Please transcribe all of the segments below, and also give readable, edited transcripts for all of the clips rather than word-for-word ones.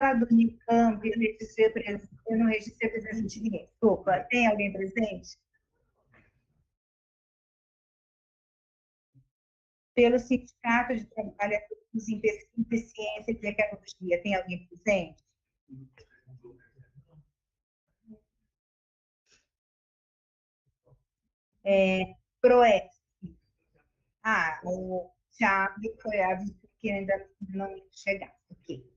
do Unicamp, eu não registrei a presença de ninguém. Desculpa, tem alguém presente? Pelo Sindicato de Trabalhadores em Deficiência e Tecnologia, tem alguém presente? PROESP. O Thiago foi a que ainda não chegasse. Ok.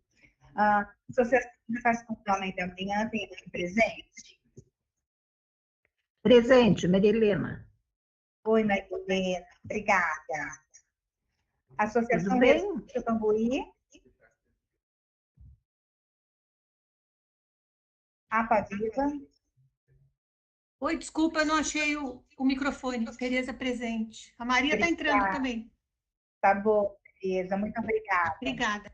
Associação de Educação da Mãe da Manhã, tem alguém presente? Presente, Maria Helena. Oi, Maria Helena, obrigada. Associação de Cambuí. APAVIVA. Oi, desculpa, eu não achei o microfone. Tereza presente. A Maria está entrando também. Tá bom, Tereza, muito obrigada. Obrigada.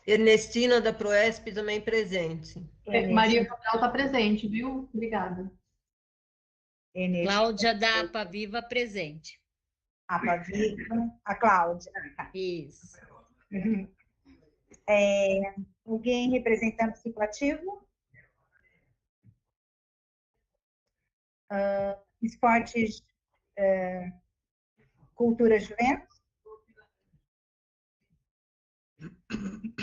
Ernestina da Proesp também presente. Maria Gabriel está presente, viu? Obrigada. Cláudia da APAVIVA presente. APAVIVA, a Cláudia. Isso. Alguém representando o ciclo ativo? Esportes, cultura, juventus?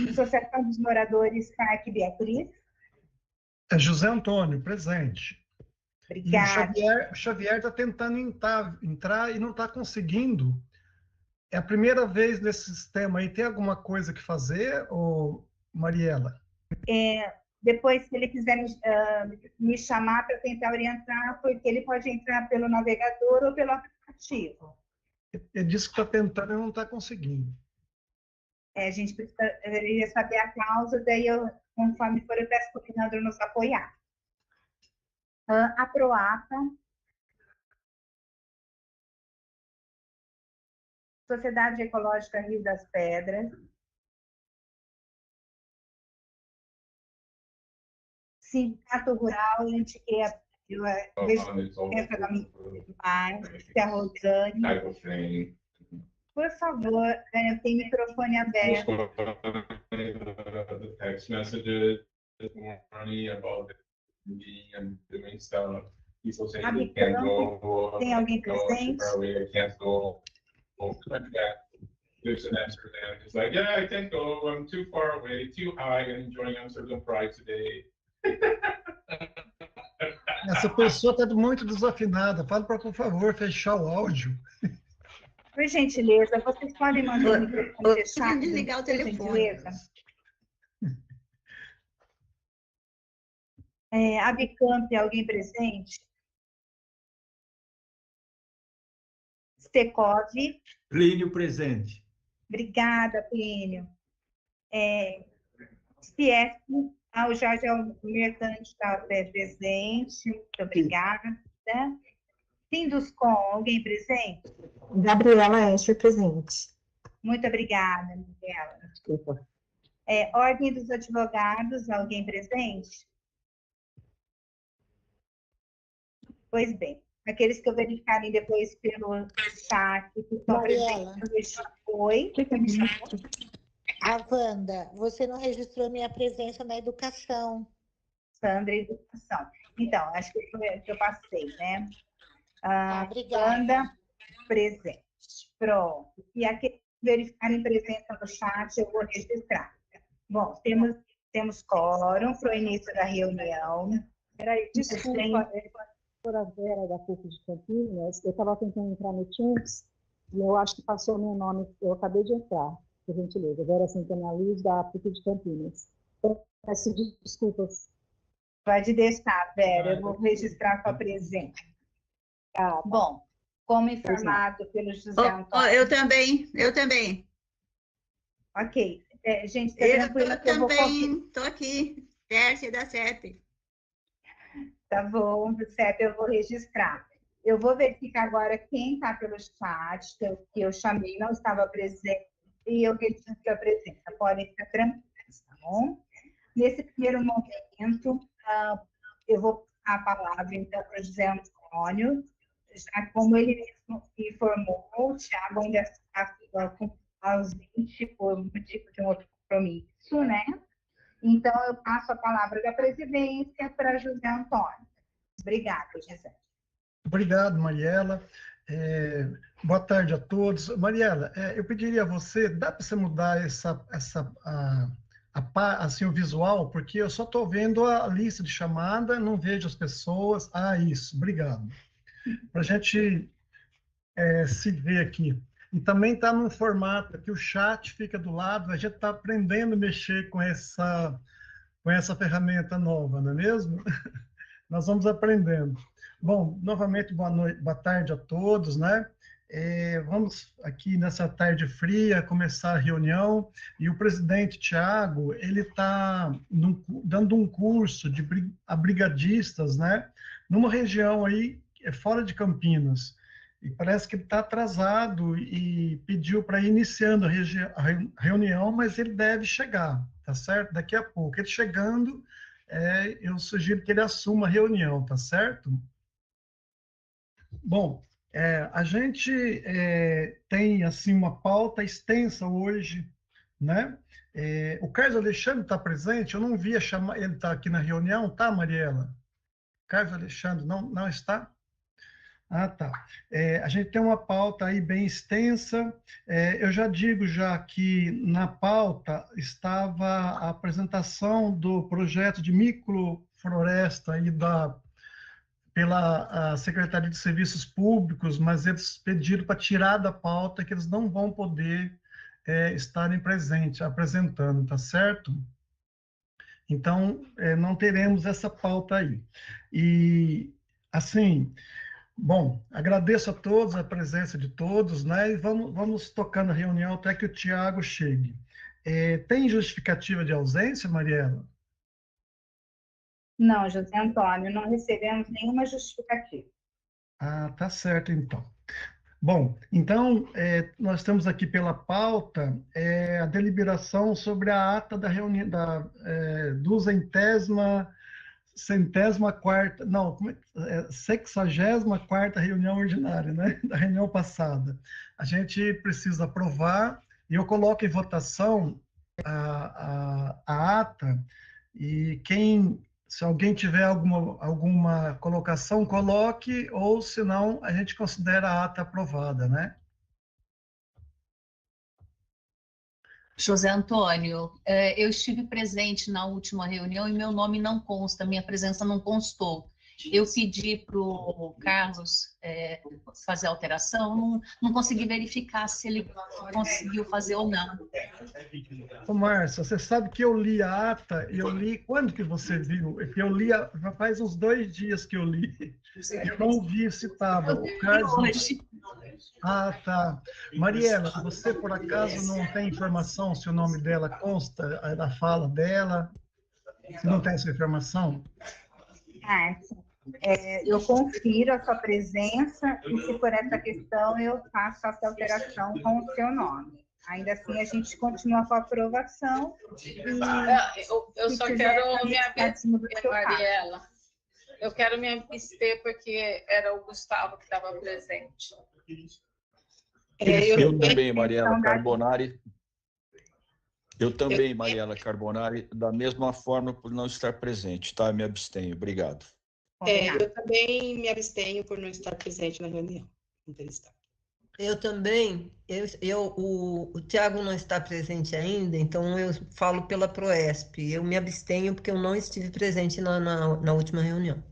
Associação dos Moradores Parque Beatriz? José Antônio, presente. Obrigada. E o Xavier está tentando entrar e não está conseguindo. É a primeira vez nesse sistema aí. Tem alguma coisa que fazer, ou Mariela? Depois, se ele quiser me chamar para tentar orientar, porque ele pode entrar pelo navegador ou pelo aplicativo. Ele disse que está tentando e não está conseguindo. A gente precisaria saber a causa, daí conforme for, eu peço para o coordenador nos apoiar. A PROAPA, Sociedade Ecológica Rio das Pedras, Sindicato Rural, a Rosane. Por favor, tem microfone aberto. Text messages money about and doing stuff. People saying they can't go. Tem alguém presente? I can't go. There's an Amsterdam. It's like, yeah, I can't go. I'm too far away, too high. I'm enjoying Amsterdam Pride today. Essa pessoa está muito desafinada. Fala para, por favor, fechar o áudio. Por gentileza, vocês podem mandar o microfone fechado? Desligar o telefone. A Bicamp, alguém presente? Secov. Plínio presente. Obrigada, Plínio. Ciesp, o Jorge Mercante está presente. Muito obrigada. Sinduscom, alguém presente? Gabriela Escher presente. Muito obrigada, Gabriela. Desculpa. Ordem dos Advogados, alguém presente? Pois bem, aqueles que eu verificarem depois pelo chat, que estão presentes. Oi? A Wanda, você não registrou minha presença na educação. Sandra, educação. Então, acho que eu passei, né? Obrigada. Wanda, presente. Pronto. E aqueles que verificarem presença no chat, eu vou registrar. Bom, temos quórum para o início da reunião. Peraí, desculpa, a Vera da PUC de Campinas, eu estava tentando entrar no Teams e eu acho que passou o meu nome, eu acabei de entrar, por gentileza. Vera Santana Luz, da PUC de Campinas. Eu peço desculpas. Pode deixar, Vera, eu vou registrar sua presença. Tá. Bom, como informado pelo José Antônio... Eu também. Ok. Gente, tá Eu também, estou aqui, Tércia da CEP. Tá bom, do CEP eu vou registrar. Eu vou verificar agora quem está pelo chat, que eu chamei, não estava presente, e eu registro a presença. Podem ficar tranquilos, tá bom? Nesse primeiro momento, eu vou passar a palavra, então, para o José Antônio, já como ele mesmo informou, o Thiago ainda está ausente por motivo de um outro compromisso, né? Então, eu passo a palavra da presidência para José Antônio. Obrigada, José. Obrigado, Mariela. Boa tarde a todos. Mariela, eu pediria a você, dá para você mudar assim, o visual, porque eu só estou vendo a lista de chamada, não vejo as pessoas. Isso, obrigado. Para a gente se ver aqui. E também está num formato que o chat fica do lado, a gente está aprendendo a mexer com essa ferramenta nova, não é mesmo? Nós vamos aprendendo. Bom, novamente, boa noite, boa tarde a todos, né? Vamos aqui nessa tarde fria começar a reunião e o presidente Tiago, ele está dando um curso a brigadistas, né? Numa região aí fora de Campinas. E parece que ele está atrasado e pediu para ir iniciando a reunião, mas ele deve chegar, tá certo? Daqui a pouco. Ele chegando, eu sugiro que ele assuma a reunião, tá certo? Bom, a gente tem, assim, uma pauta extensa hoje, né? O Carlos Alexandre está presente? Eu não via chamar, ele está aqui na reunião, tá, Mariela? Carlos Alexandre não está? Ah, tá. A gente tem uma pauta aí bem extensa. Eu já digo que na pauta estava a apresentação do projeto de microfloresta aí pela Secretaria de Serviços Públicos, mas eles pediram para tirar da pauta que eles não vão poder estarem presentes, apresentando, tá certo? Então, não teremos essa pauta aí. E, assim... Bom, agradeço a todos, a presença de todos, né? E vamos tocando a reunião até que o Tiago chegue. Tem justificativa de ausência, Mariela? Não, José Antônio, não recebemos nenhuma justificativa. Ah, tá certo, então. Bom, então, nós temos aqui pela pauta a deliberação sobre a ata da reunião, da 64ª reunião ordinária, né? Da reunião passada. A gente precisa aprovar, e eu coloco em votação a ata, e se alguém tiver alguma colocação, coloque, ou senão a gente considera a ata aprovada, né? José Antônio, eu estive presente na última reunião e meu nome não consta, minha presença não constou. Eu pedi para o Carlos fazer alteração, não consegui verificar se ele conseguiu fazer ou não. Ô, Márcia, você sabe que eu li a ata, quando que você viu? Eu li, já faz uns 2 dias que eu li. Eu não vi se estava. O Carlos... Ah, tá. Mariela, você por acaso não tem informação se o nome dela consta da fala dela? Você não tem essa informação? Eu confiro a sua presença e, se por essa questão, eu faço essa alteração com o seu nome. Ainda assim, a gente continua com a aprovação. Eu só quero me abster, Mariela. Eu quero me abster porque era o Gustavo que estava presente. Eu também, Mariela Carbonari. Eu também, Mariela Carbonari, da mesma forma, por não estar presente, tá? Me abstenho. Obrigado. Eu também me abstenho por não estar presente na reunião. Eu também. O Tiago não está presente ainda, então eu falo pela Proesp. Eu me abstenho porque eu não estive presente na última reunião.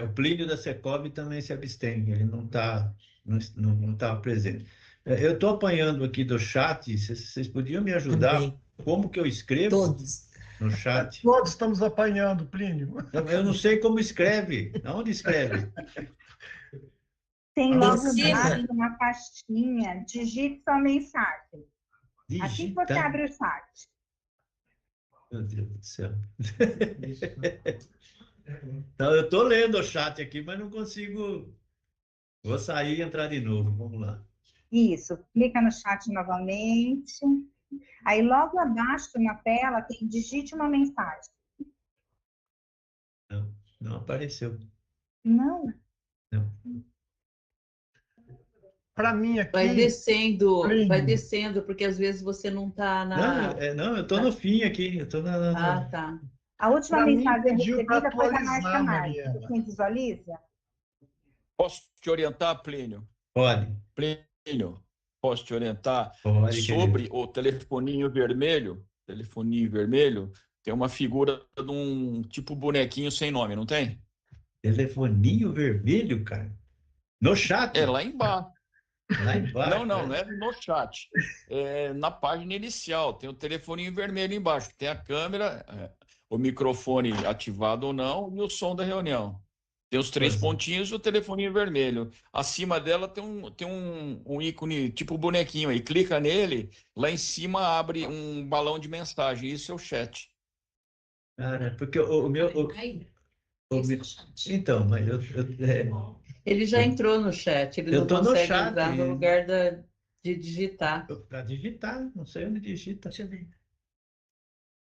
O Plínio da Secov também se abstém, ele não estava presente. Eu estou apanhando aqui do chat, vocês podiam me ajudar? Também. Como que eu escrevo? Todos. No chat? Todos estamos apanhando, Plínio. Eu não sei como escreve. Onde escreve? Tem logo embaixo uma pastinha, digite sua mensagem. Assim que você abre o chat. Meu Deus do céu. Então, eu estou lendo o chat aqui, mas não consigo. Vou sair e entrar de novo. Vamos lá. Isso. Clica no chat novamente. Aí, logo abaixo na tela, tem digite uma mensagem. Não apareceu. Não? Não. Para mim aqui... Vai Plínio. descendo, porque às vezes você não está na... Não, eu estou no fim aqui. Eu tô Ah, tá. A última Pra mim, mensagem pediu pra recebida foi da atualizar, Márcia Marques. Mariela. Você visualiza? Posso te orientar, Plínio? Pode. Plínio, posso te orientar Pode, sobre o telefoninho vermelho? Telefoninho vermelho tem uma figura de um tipo bonequinho sem nome, não tem? Telefoninho vermelho, cara? No chat? É lá embaixo. Lá embaixo? Não é no chat. É na página inicial. Tem o telefoninho vermelho embaixo. Tem a câmera, o microfone ativado ou não e o som da reunião. Tem os 3 pontinhos e o telefoninho vermelho. Acima dela tem um ícone tipo bonequinho aí. Clica nele, lá em cima abre um balão de mensagem. Isso é o chat. Cara, porque o meu... Então, mas Ele já entrou no chat, ele Eu não tô no consegue chat. entrar no lugar de digitar. Para digitar, não sei onde digita. Deixa eu ver.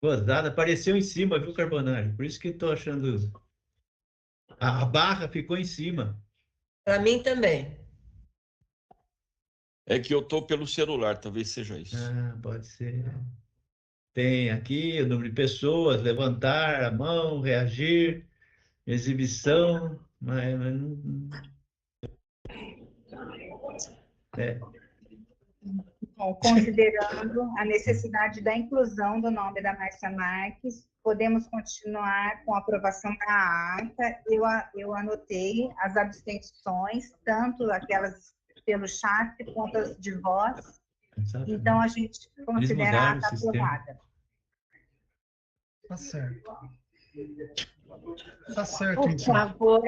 Gozada, apareceu em cima, viu, Carbonari? Por isso que estou achando... A barra ficou em cima. Para mim também. É que eu estou pelo celular, talvez seja isso. Ah, pode ser. Tem aqui o número de pessoas, levantar a mão, reagir, exibição, mas não... Bom, considerando a necessidade da inclusão do nome da Márcia Marques, podemos continuar com a aprovação da ata. Eu anotei as abstenções, tanto aquelas pelo chat quanto as de voz. Exatamente. Então, a gente considera a ata aprovada. Tá certo. Tá certo, Por então. favor,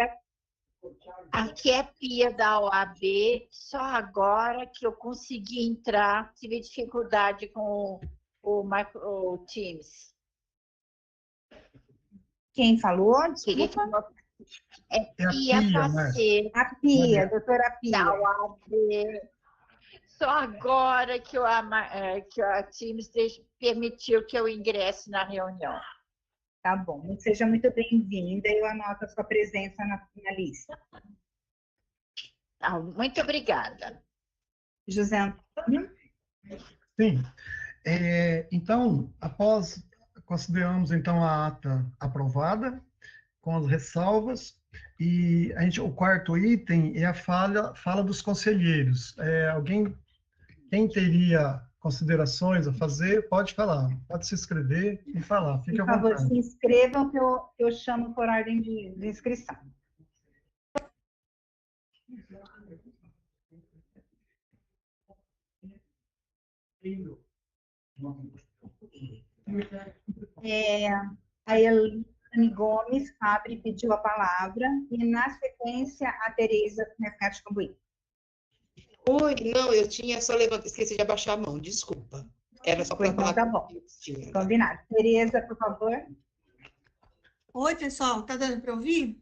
aqui é Pia da OAB, só agora que eu consegui entrar, tive dificuldade com o Teams. Quem falou? Desculpa. É Pia Pia, Faceiro. A Pia, doutora Pia. Da OAB. Só agora que a Teams permitiu que eu ingresse na reunião. Tá bom. Seja muito bem-vinda. Eu anoto a sua presença na lista. Muito obrigada. José Antônio? Sim. Então, consideramos então a ata aprovada, com as ressalvas, e o quarto item é a fala dos conselheiros. Quem teria considerações a fazer, pode falar, pode se inscrever e falar, fique à vontade. Por favor, se inscrevam que eu chamo por ordem de inscrição. A Eliane Gomes Fabre pediu a palavra e, na sequência, a Tereza Rescate Cambuí. Oi, não, eu tinha só levantado, esqueci de abaixar a mão, desculpa. Era só para falar. Tá bom. Combinado. Tereza, por favor. Oi, pessoal, tá dando para ouvir?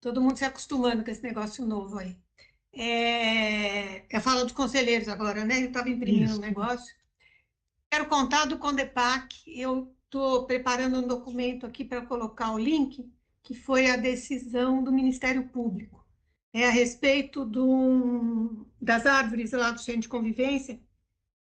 Todo mundo se acostumando com esse negócio novo aí. Eu falo dos conselheiros agora, né? Eu estava imprimindo um negócio. Quero contar do Condepac. Eu estou preparando um documento aqui para colocar o link, que foi a decisão do Ministério Público. A respeito das árvores lá do Centro de Convivência,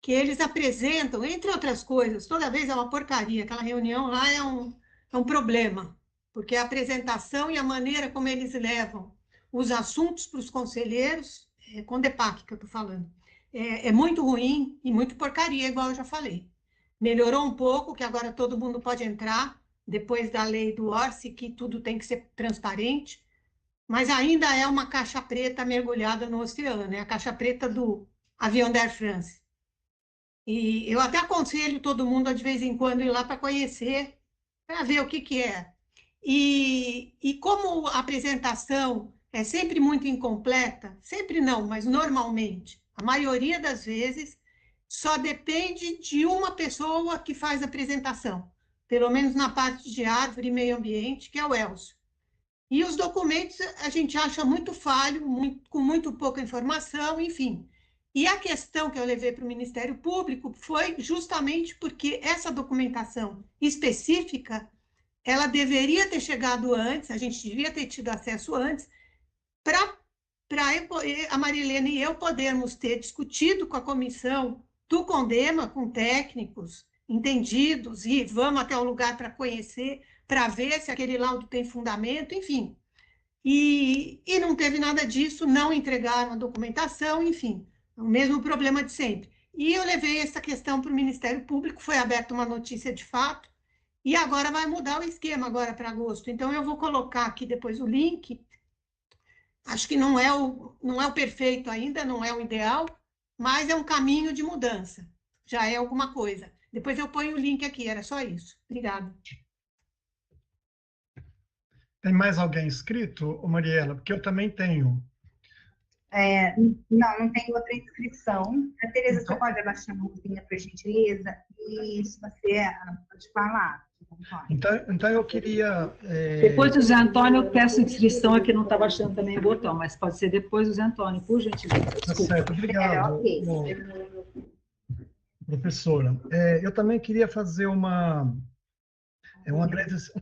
que eles apresentam, entre outras coisas, toda vez é uma porcaria, aquela reunião lá é um problema, porque a apresentação e a maneira como eles levam os assuntos para os conselheiros, Condepac que eu estou falando, é muito ruim e muito porcaria, igual eu já falei. Melhorou um pouco, que agora todo mundo pode entrar, depois da lei do Orsi, que tudo tem que ser transparente, mas ainda é uma caixa preta mergulhada no oceano, é a caixa preta do avião da Air France. E eu até aconselho todo mundo, de vez em quando, ir lá para conhecer, para ver o que é. E como a apresentação é sempre muito incompleta, sempre não, mas normalmente, a maioria das vezes, só depende de uma pessoa que faz a apresentação, pelo menos na parte de árvore e meio ambiente, que é o Elcio. E os documentos a gente acha muito falho, com muito pouca informação, enfim. E a questão que eu levei para o Ministério Público foi justamente porque essa documentação específica, ela deveria ter chegado antes, a gente devia ter tido acesso antes, para para a Marilene e eu podermos ter discutido com a comissão do CONDEMA, com técnicos entendidos, e vamos até o lugar para conhecer, para ver se aquele laudo tem fundamento, enfim. E não teve nada disso, não entregaram a documentação, enfim, o mesmo problema de sempre. E eu levei essa questão para o Ministério Público, foi aberta uma notícia de fato, e agora vai mudar o esquema agora para agosto. Então, eu vou colocar aqui depois o link. Acho que não é o perfeito ainda, não é o ideal, mas é um caminho de mudança. Já é alguma coisa. Depois eu ponho o link aqui, era só isso. Obrigada. Tem mais alguém inscrito, Mariela? Porque eu também tenho. Não tem outra inscrição. A Tereza, você pode abaixar a mãozinha, por gentileza? E se você pode falar. Então eu queria... Depois do Zé Antônio, eu peço inscrição, aqui não está baixando também o botão, mas pode ser depois do Zé Antônio, por gentileza. Tá certo, obrigado, professora. Eu também queria fazer um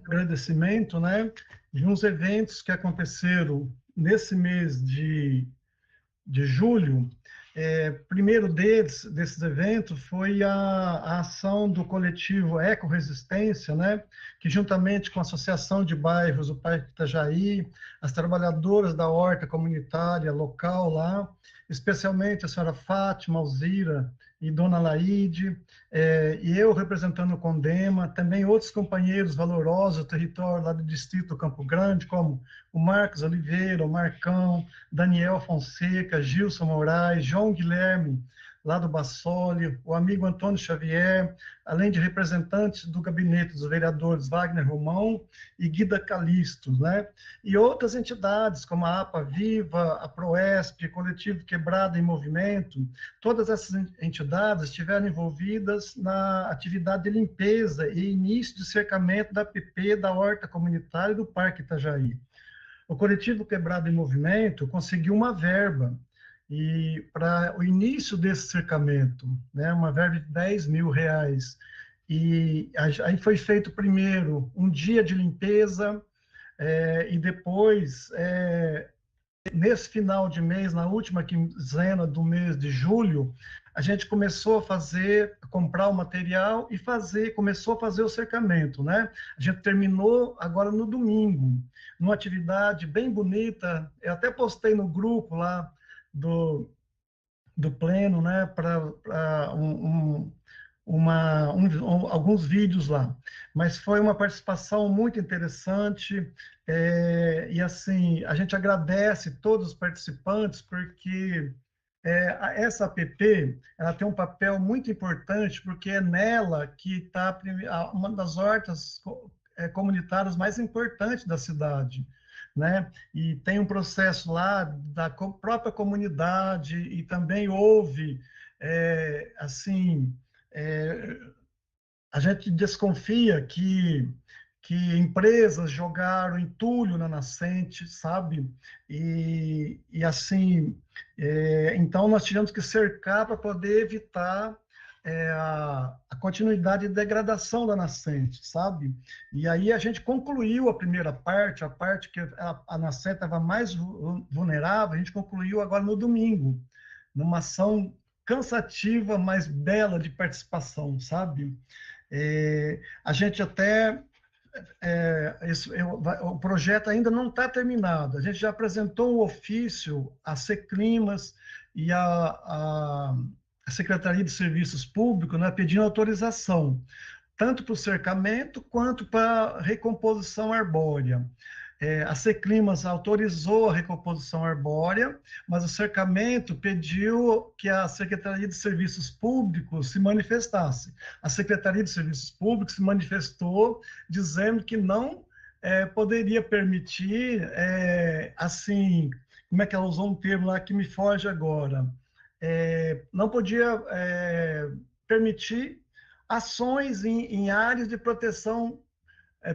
agradecimento, né, de uns eventos que aconteceram nesse mês de julho. Primeiro desses eventos foi a ação do coletivo Ecoresistência, né, que juntamente com a Associação de Bairros do Parque Itajaí, as trabalhadoras da horta comunitária local lá, especialmente a senhora Fátima, Alzira e Dona Laide, e eu representando o CONDEMA, também outros companheiros valorosos do território lá do Distrito Campo Grande, como o Marcos Oliveira, o Marcão, Daniel Fonseca, Gilson Moraes, João Guilherme, lá do Bassoli, o amigo Antônio Xavier, além de representantes do gabinete dos vereadores Wagner Romão e Guida Calisto, né? E outras entidades, como a APA Viva, a PROESP, Coletivo Quebrada em Movimento, todas essas entidades estiveram envolvidas na atividade de limpeza e início de cercamento da PP da Horta Comunitária do Parque Itajaí. O Coletivo Quebrada em Movimento conseguiu uma verba e para o início desse cercamento, né, uma verba de R$10 mil, e aí foi feito primeiro um dia de limpeza, e depois, nesse final de mês, na última quinzena do mês de julho, a gente começou a comprar o material e começou a fazer o cercamento, né? A gente terminou agora no domingo, numa atividade bem bonita, eu até postei no grupo lá, do Pleno, né, para alguns vídeos lá, mas foi uma participação muito interessante, e assim, a gente agradece todos os participantes, porque essa APP, ela tem um papel muito importante, porque é nela que está uma das hortas comunitárias mais importantes da cidade, né? E tem um processo lá da própria comunidade, e também houve, a gente desconfia que empresas jogaram entulho na nascente, sabe? E assim, então nós tivemos que cercar para poder evitar a continuidade de degradação da nascente, sabe? E aí a gente concluiu a primeira parte, a parte que a nascente estava mais vulnerável, a gente concluiu agora no domingo, numa ação cansativa, mas bela de participação, sabe? A gente até... o projeto ainda não está terminado. A gente já apresentou um ofício à Seclimas e a Secretaria de Serviços Públicos, né, pedindo autorização, tanto para o cercamento quanto para a recomposição arbórea. A Seclimas autorizou a recomposição arbórea, mas o cercamento pediu que a Secretaria de Serviços Públicos se manifestasse. A Secretaria de Serviços Públicos se manifestou dizendo que não poderia permitir, assim, como é que ela usou um termo lá que me foge agora, não podia permitir ações em áreas de proteção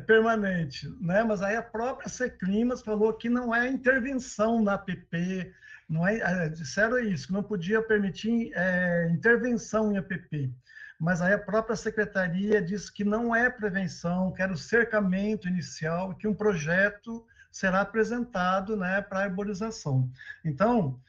permanente, né? Mas aí a própria Seclimas falou que não é intervenção na APP, disseram isso, que não podia permitir intervenção em APP. Mas aí a própria secretaria disse que não é prevenção, que era o cercamento inicial, que um projeto será apresentado, né, para a arborização. Então,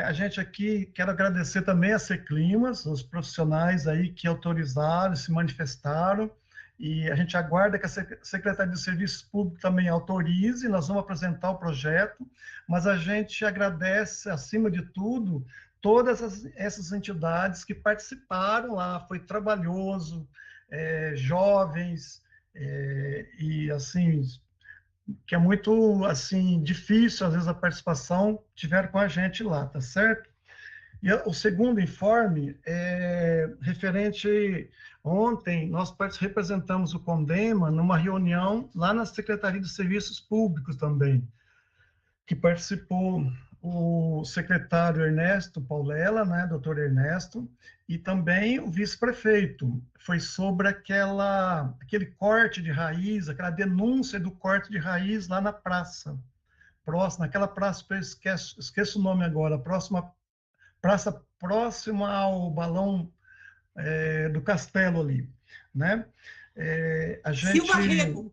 a gente aqui, quero agradecer também a Seclimas, os profissionais aí que autorizaram, se manifestaram, e a gente aguarda que a Secretaria de Serviços Públicos também autorize, nós vamos apresentar o projeto, mas a gente agradece, acima de tudo, todas essas entidades que participaram lá, foi trabalhoso, jovens, e assim, que é muito assim difícil, às vezes, a participação, tiveram com a gente lá, tá certo? E o segundo informe é referente, ontem nós representamos o CONDEMA numa reunião lá na Secretaria de Serviços Públicos também, que participou o secretário Ernesto Paulela, né, doutor Ernesto, e também o vice-prefeito. Foi sobre aquele corte de raiz, aquela denúncia do corte de raiz lá na praça, naquela praça, eu esqueço o nome agora, praça próxima ao Balão do Castelo ali, né? Silva Rego.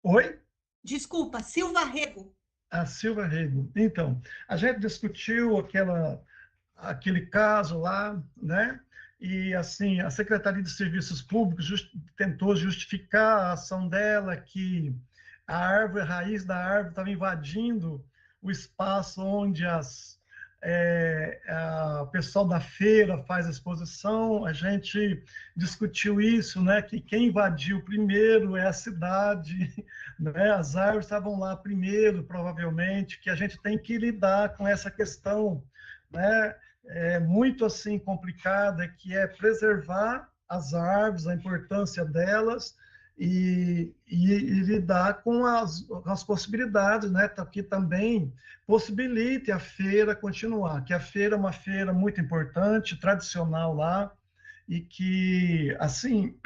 Oi? Desculpa, Silva Rego. A Silva Rego. Então, a gente discutiu aquele caso lá, né? E, assim, a Secretaria de Serviços Públicos tentou justificar a ação dela, que a raiz da árvore estava invadindo o espaço onde o pessoal da feira faz a exposição. A gente discutiu isso, né, que quem invadiu primeiro é a cidade, né, as árvores estavam lá primeiro, provavelmente, que a gente tem que lidar com essa questão, né, muito assim complicada, que é preservar as árvores, a importância delas, e lidar com as possibilidades, né, que também possibilite a feira continuar, que a feira é uma feira muito importante, tradicional lá, e que, assim,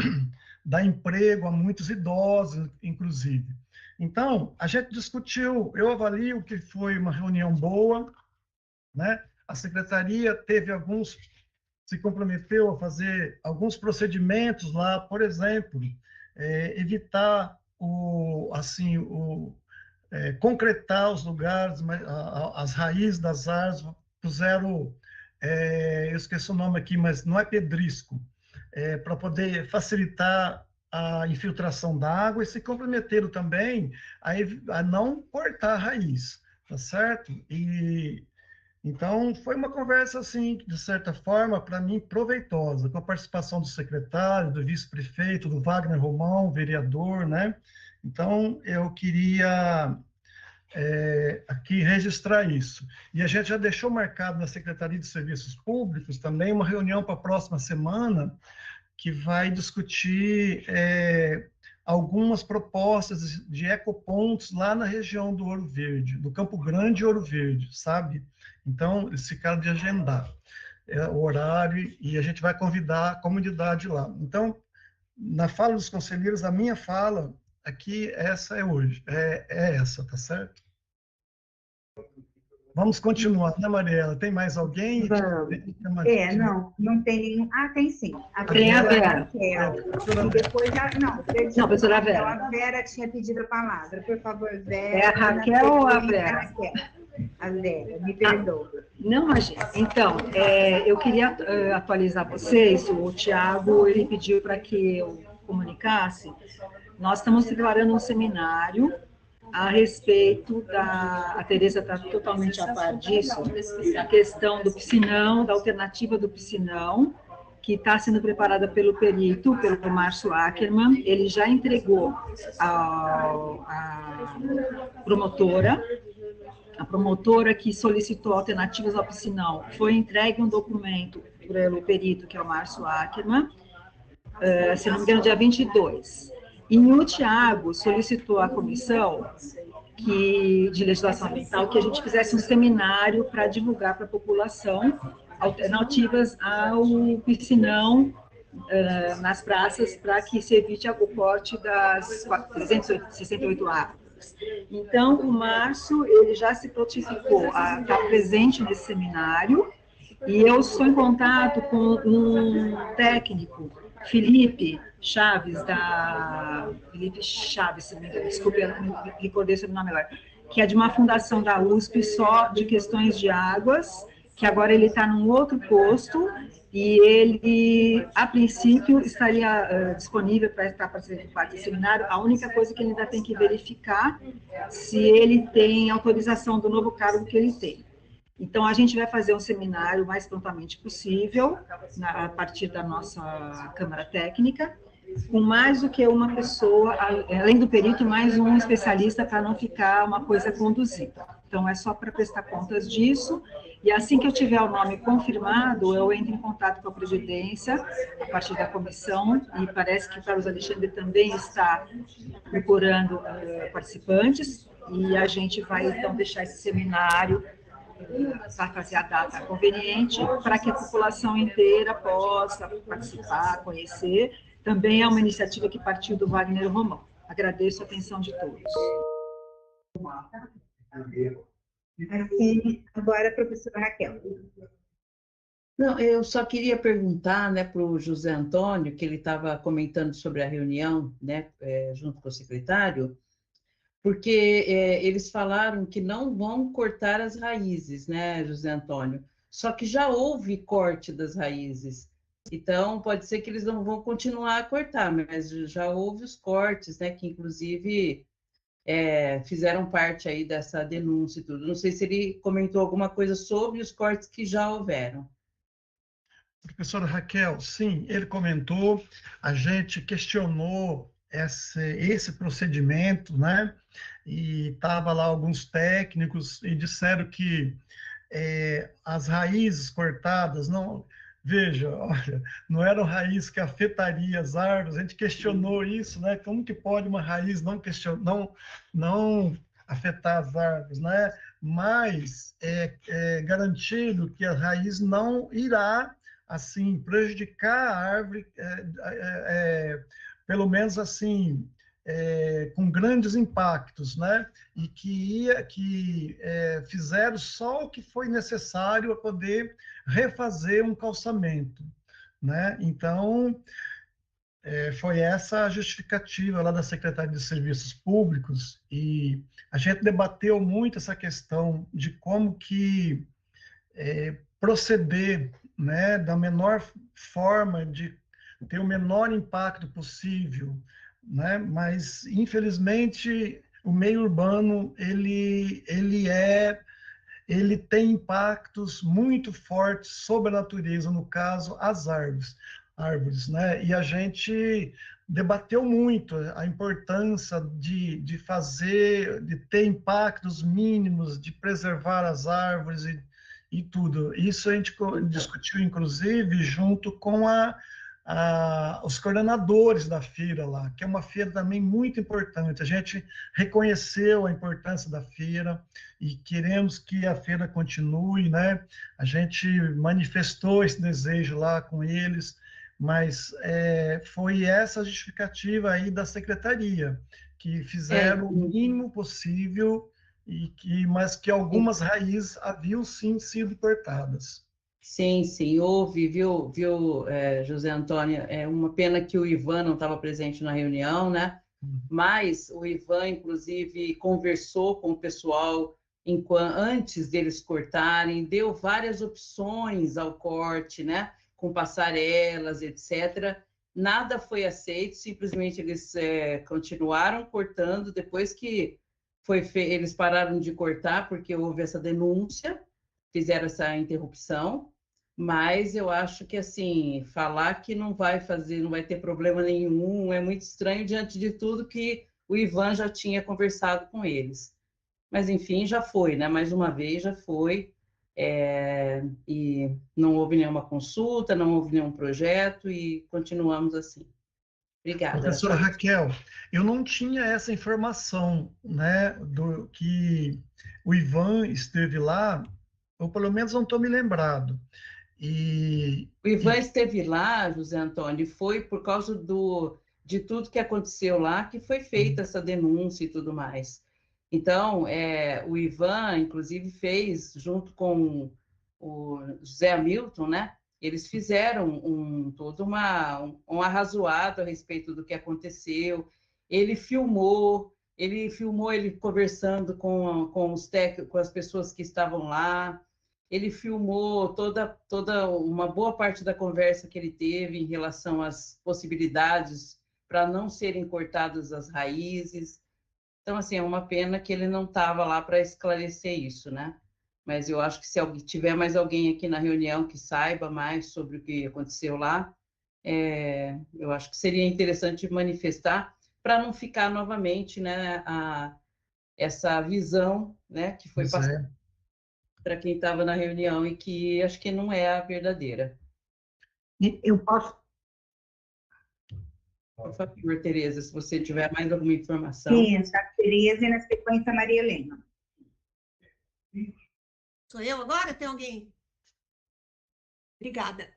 dá emprego a muitos idosos, inclusive. Então, a gente discutiu, eu avalio que foi uma reunião boa, né? A secretaria se comprometeu a fazer alguns procedimentos lá, por exemplo, evitar concretar os lugares, as raízes das árvores, puseram, eu esqueci o nome aqui, mas não é pedrisco, para poder facilitar a infiltração da água, e se comprometeram também a não cortar a raiz, tá certo? Então, foi uma conversa, assim, de certa forma, para mim, proveitosa, com a participação do secretário, do vice-prefeito, do Wagner Romão, vereador, né? Então, eu queria aqui registrar isso. E a gente já deixou marcado na Secretaria de Serviços Públicos também uma reunião para a próxima semana, que vai discutir algumas propostas de ecopontos lá na região do Ouro Verde, do Campo Grande e Ouro Verde, sabe? Então, eles ficaram de agendar o horário, e a gente vai convidar a comunidade lá. Então, na fala dos conselheiros, a minha fala aqui, essa é hoje, é essa, tá certo? Vamos continuar, né, Mariela? Tem mais alguém? Não tem nenhum. Ah, tem sim. Tem a Vera. E depois Não, professora Vera. A Vera tinha pedido a palavra. Por favor, Vera. É a Raquel ou a Vera? A Vera, me perdoa. Não, imagina. Então, eu queria atualizar vocês. O Tiago, ele pediu para que eu comunicasse. Nós estamos preparando um seminário a respeito a Tereza está totalmente a par disso, a questão do piscinão, da alternativa do piscinão, que está sendo preparada pelo perito, pelo Márcio Ackerman. Ele já entregou a promotora que solicitou alternativas ao piscinão, foi entregue um documento pelo perito, que é o Márcio Ackerman, se não me engano, dia 22. E o Tiago solicitou à comissão de legislação ambiental que a gente fizesse um seminário para divulgar para a população alternativas ao piscinão nas praças, para que se evite o corte das 368 árvores. Então, o Márcio, ele já se prontificou a estar presente nesse seminário, e eu estou em contato com um técnico Felipe Chaves, Felipe Chaves, se não me engano, desculpe, eu não me recordei sobre o nome agora, que é de uma fundação da USP só de questões de águas, que agora ele está num outro posto, e ele, a princípio, estaria disponível para participar desse seminário. A única coisa que ele ainda tem que verificar se ele tem autorização do novo cargo que ele tem. Então, a gente vai fazer um seminário o mais prontamente possível, a partir da nossa Câmara Técnica, com mais do que uma pessoa, além do perito, mais um especialista, para não ficar uma coisa conduzida. Então, é só para prestar contas disso, e assim que eu tiver o nome confirmado, eu entro em contato com a Previdência, a partir da comissão, e parece que o Carlos Alexandre também está procurando participantes, e a gente vai, então, deixar esse seminário para fazer a data conveniente, para que a população inteira possa participar, conhecer. Também é uma iniciativa que partiu do Wagner Romão. Agradeço a atenção de todos. Agora, a professora Raquel. Não, eu só queria perguntar, né, para o José Antônio, que ele estava comentando sobre a reunião, né, junto com o secretário, porque eles falaram que não vão cortar as raízes, né, José Antônio? Só que já houve corte das raízes. Então, pode ser que eles não vão continuar a cortar, mas já houve os cortes, né, que inclusive fizeram parte aí dessa denúncia e tudo. Não sei se ele comentou alguma coisa sobre os cortes que já houveram. Professora Raquel, sim, ele comentou, a gente questionou esse procedimento, né? E estava lá alguns técnicos e disseram que as raízes cortadas, não, veja, olha, não eram raízes que afetariam as árvores, a gente questionou isso, né? Como que pode uma raiz não afetar as árvores, né? Mas é garantido que a raiz não irá, assim, prejudicar a árvore, pelo menos assim, com grandes impactos, né? E que fizeram só o que foi necessário para poder refazer um calçamento, né? Então, foi essa a justificativa lá da Secretaria de Serviços Públicos, e a gente debateu muito essa questão de como que proceder, né, da menor forma, de ter o menor impacto possível, né? Mas, infelizmente, o meio urbano, ele tem impactos muito fortes sobre a natureza, no caso, as árvores, né? E a gente debateu muito a importância de ter impactos mínimos, de preservar as árvores e tudo. Isso a gente discutiu, inclusive, junto com os coordenadores da feira lá, que é uma feira também muito importante. A gente reconheceu a importância da feira e queremos que a feira continue, né? A gente manifestou esse desejo lá com eles, mas foi essa a justificativa aí da secretaria, que fizeram o mínimo possível, mas que algumas raízes haviam sim sido cortadas. Sim, sim, houve, viu, José Antônio? É uma pena que o Ivan não estava presente na reunião, né? Mas o Ivan, inclusive, conversou com o pessoal antes deles cortarem, deu várias opções ao corte, né? Com passarelas, etc. Nada foi aceito, simplesmente eles continuaram cortando, depois que eles pararam de cortar, porque houve essa denúncia, fizeram essa interrupção, mas eu acho que, assim, falar que não vai ter problema nenhum, é muito estranho diante de tudo que o Ivan já tinha conversado com eles. Mas, enfim, já foi, né? Mais uma vez já foi, e não houve nenhuma consulta, não houve nenhum projeto, e continuamos assim. Obrigada. Professora Raquel, eu não tinha essa informação, né, que o Ivan esteve lá, ou pelo menos não estou me lembrado. O Ivan esteve lá, José Antônio, foi por causa de tudo que aconteceu lá que foi feita essa denúncia e tudo mais. Então, o Ivan, inclusive, fez, junto com o José Hamilton, né, eles fizeram todo um arrazoado a respeito do que aconteceu. Ele filmou ele conversando com as pessoas que estavam lá. Ele filmou toda uma boa parte da conversa que ele teve em relação às possibilidades para não serem cortadas as raízes. Então, assim, é uma pena que ele não estava lá para esclarecer isso, né? Mas eu acho que se tiver mais alguém aqui na reunião que saiba mais sobre o que aconteceu lá, eu acho que seria interessante manifestar para não ficar novamente, né, essa visão, né, que foi passada para quem estava na reunião e que acho que não é a verdadeira. Eu posso... Por favor, Tereza, se você tiver mais alguma informação. Sim, a Tereza e na sequência a Maria Helena. Sou eu agora? Tem alguém? Obrigada.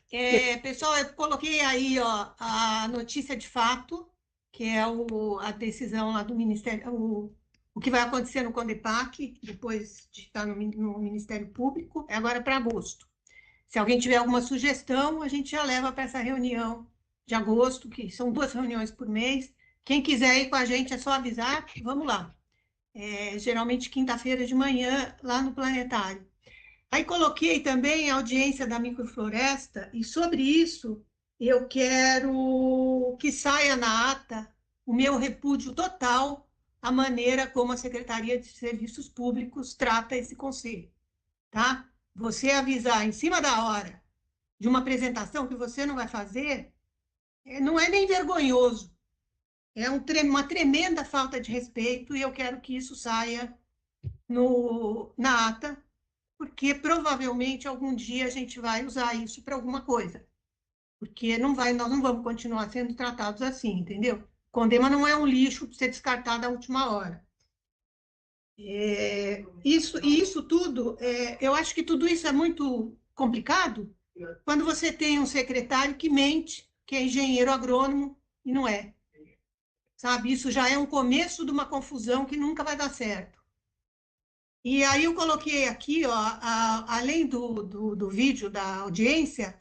Pessoal, eu coloquei aí, ó, a notícia de fato, que é a decisão lá do Ministério, o que vai acontecer no CONDEPAC, depois de estar no Ministério Público, é agora para agosto. Se alguém tiver alguma sugestão, a gente já leva para essa reunião de agosto, que são 2 reuniões por mês. Quem quiser ir com a gente, é só avisar, vamos lá. Geralmente quinta-feira de manhã, lá no Planetário. Aí coloquei também a audiência da microfloresta, e sobre isso eu quero que saia na ata o meu repúdio total à maneira como a Secretaria de Serviços Públicos trata esse conselho, tá? Você avisar em cima da hora de uma apresentação que você não vai fazer, não é nem vergonhoso, é uma tremenda falta de respeito, e eu quero que isso saia na ata, porque provavelmente algum dia a gente vai usar isso para alguma coisa, porque nós não vamos continuar sendo tratados assim, entendeu? Condema não é um lixo para ser descartado à última hora. Isso tudo, eu acho que tudo isso é muito complicado quando você tem um secretário que mente, que é engenheiro agrônomo, e não é. Sabe, isso já é um começo de uma confusão que nunca vai dar certo. E aí eu coloquei aqui, ó, além do vídeo da audiência,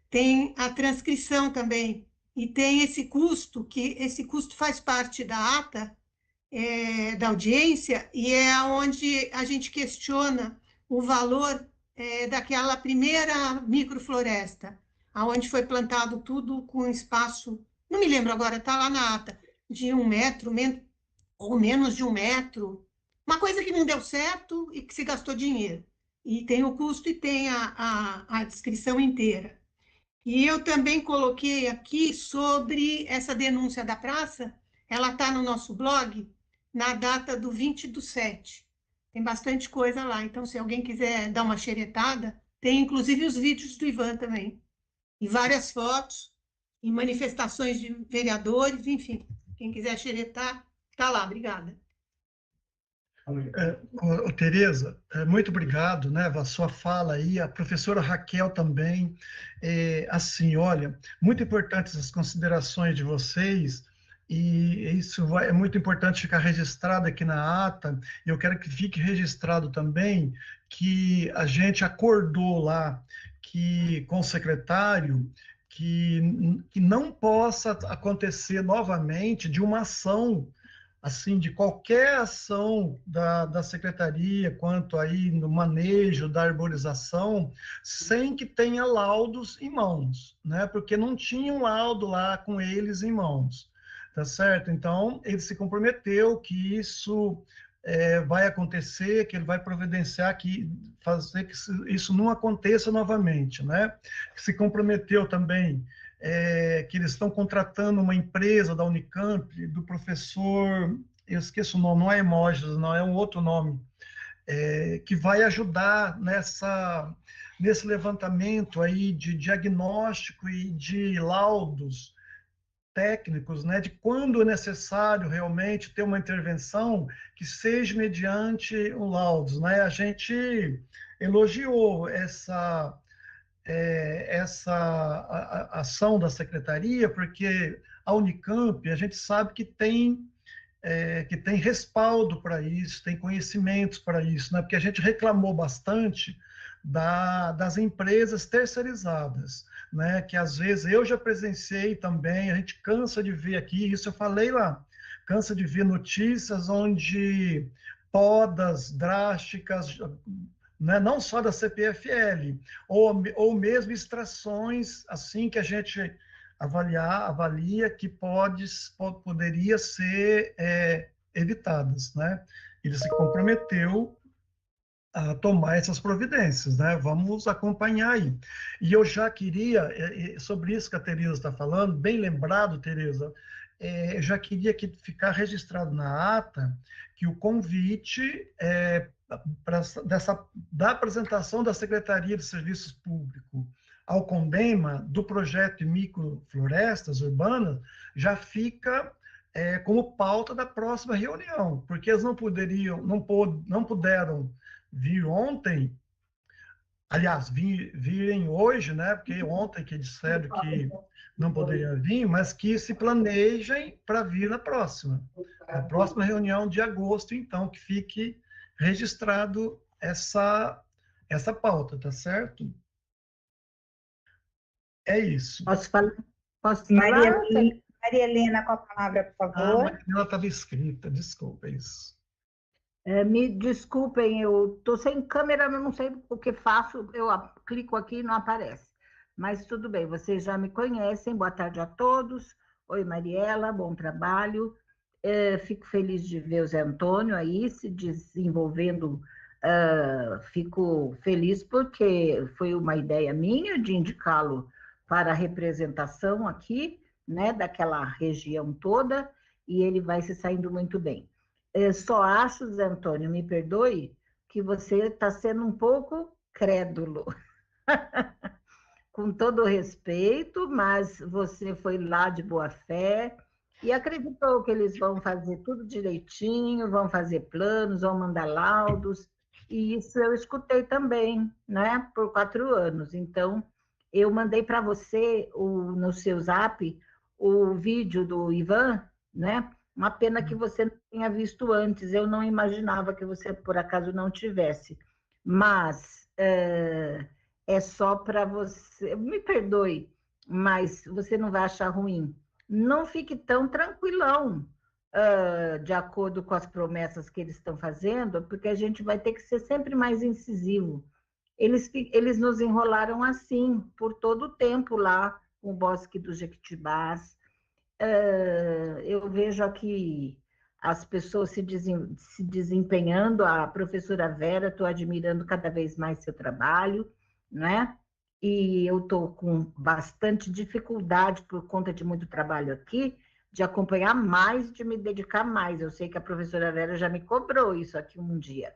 tem a transcrição também, e tem esse custo, que esse custo faz parte da ata, da audiência, e é onde a gente questiona o valor daquela primeira microfloresta, onde foi plantado tudo com espaço, não me lembro agora, está lá na ata, de 1 metro, ou menos de 1 metro, uma coisa que não deu certo e que se gastou dinheiro. E tem o custo e tem a descrição inteira. E eu também coloquei aqui sobre essa denúncia da praça, ela está no nosso blog, na data do 20/7. Tem bastante coisa lá, então se alguém quiser dar uma xeretada, tem inclusive os vídeos do Ivan também, e várias fotos, e manifestações de vereadores, enfim, quem quiser xeretar, está lá. Obrigada. Tereza, muito obrigado, né, a sua fala aí, a professora Raquel também, assim, olha, muito importantes as considerações de vocês, e isso é muito importante ficar registrado aqui na ata, e eu quero que fique registrado também que a gente acordou lá com o secretário que não possa acontecer novamente de uma ação, assim, de qualquer ação da secretaria quanto aí no manejo da arborização, sem que tenha laudos em mãos, né? Porque não tinha um laudo lá com eles em mãos, tá certo? Então, ele se comprometeu que isso vai acontecer, que ele vai providenciar, fazer que isso não aconteça novamente, né? Se comprometeu também que eles estão contratando uma empresa da Unicamp, do professor, eu esqueço o nome, não é Hermógenes, não, é um outro nome, que vai ajudar nesse levantamento aí de diagnóstico e de laudos técnicos, né, de quando é necessário realmente ter uma intervenção que seja mediante um laudo, né? A gente elogiou essa ação da secretaria, porque a Unicamp, a gente sabe que tem respaldo para isso, tem conhecimentos para isso, né? Porque a gente reclamou bastante das empresas terceirizadas, né? Que às vezes eu já presenciei também, a gente cansa de ver aqui, isso eu falei lá, cansa de ver notícias onde podas drásticas, né? Não só da CPFL, ou mesmo extrações assim que a gente avalia que poderia ser evitadas, né? Ele se comprometeu a tomar essas providências, né? Vamos acompanhar aí. E eu já queria, sobre isso que a Tereza está falando, bem lembrado, Tereza, eu já queria que ficar registrado na ata que o convite da apresentação da Secretaria de Serviços Públicos ao CONDEMA do projeto de microflorestas urbanas já fica como pauta da próxima reunião, porque eles não puderam vir ontem, aliás, virem hoje, né? Porque ontem que disseram que não poderiam vir, mas que se planejem para vir na próxima reunião de agosto, então, que fique registrado essa pauta, tá certo? É isso. Posso falar? Maria Helena, com a palavra, por favor. Ela estava escrita, desculpa, é isso. Me desculpem, eu estou sem câmera, eu não sei o que faço, eu clico aqui e não aparece. Mas tudo bem, vocês já me conhecem, boa tarde a todos. Oi, Mariela, bom trabalho. Fico feliz de ver o Zé Antônio aí se desenvolvendo. Fico feliz porque foi uma ideia minha de indicá-lo para a representação aqui, né, daquela região toda, e ele vai se saindo muito bem. Só acho, Zé Antônio, me perdoe, que você está sendo um pouco crédulo. Com todo respeito, mas você foi lá de boa fé e acreditou que eles vão fazer tudo direitinho, vão fazer planos, vão mandar laudos, e isso eu escutei também, né, por 4 anos. Então, eu mandei para você, no seu zap, o vídeo do Ivan, né? Uma pena que você não tenha visto antes, eu não imaginava que você, por acaso, não tivesse. Mas é só para você... Me perdoe, mas você não vai achar ruim. Não fique tão tranquilão, de acordo com as promessas que eles estão fazendo, porque a gente vai ter que ser sempre mais incisivo. Eles nos enrolaram assim, por todo o tempo lá, com o Bosque dos Jequitibás. Eu vejo aqui as pessoas se desempenhando, a professora Vera, estou admirando cada vez mais seu trabalho, né? E eu estou com bastante dificuldade, por conta de muito trabalho aqui, de acompanhar mais, de me dedicar mais. Eu sei que a professora Vera já me cobrou isso aqui um dia,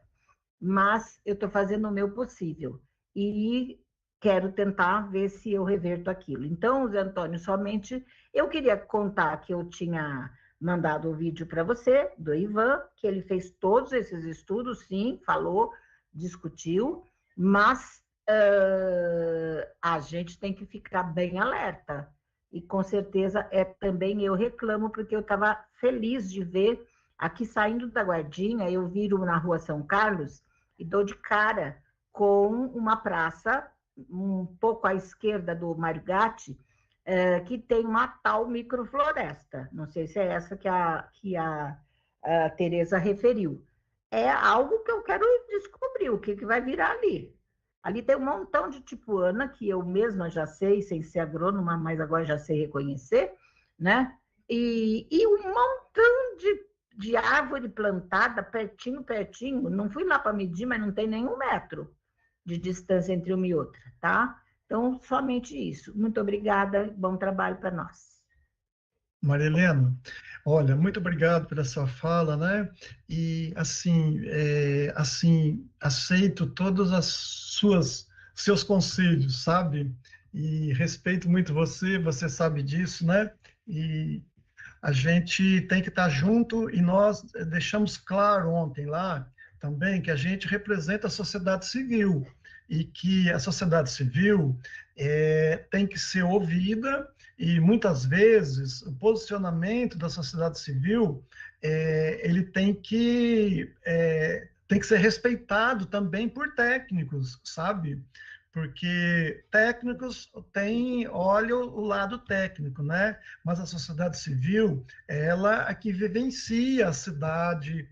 mas eu estou fazendo o meu possível e quero tentar ver se eu reverto aquilo. Então, Zé Antônio, somente eu queria contar que eu tinha mandado o vídeo para você, do Ivan, que ele fez todos esses estudos, sim, falou, discutiu, mas a gente tem que ficar bem alerta. E com certeza também eu reclamo, porque eu estava feliz de ver aqui saindo da Guardinha, eu viro na Rua São Carlos e dou de cara com uma praça um pouco à esquerda do Mário Gatti, que tem uma tal microfloresta. Não sei se é essa que a Tereza referiu. É algo que eu quero descobrir, o que vai virar ali. Ali tem um montão de tipuana, que eu mesma já sei, sem ser agrônoma, mas agora já sei reconhecer, né? E um montão de árvore plantada pertinho, pertinho. Não fui lá para medir, mas não tem nem 1 metro de distância entre uma e outra, tá? Então, somente isso. Muito obrigada, bom trabalho para nós. Maria Helena, olha, muito obrigado pela sua fala, né? E, assim, aceito todos seus conselhos, sabe? E respeito muito você sabe disso, né? E a gente tem que estar junto, e nós deixamos claro ontem lá também que a gente representa a sociedade civil, e que a sociedade civil tem que ser ouvida, e muitas vezes o posicionamento da sociedade civil ele tem que tem que ser respeitado também por técnicos, sabe? Porque técnicos olham o lado técnico, né? Mas a sociedade civil, ela é que vivencia a cidade,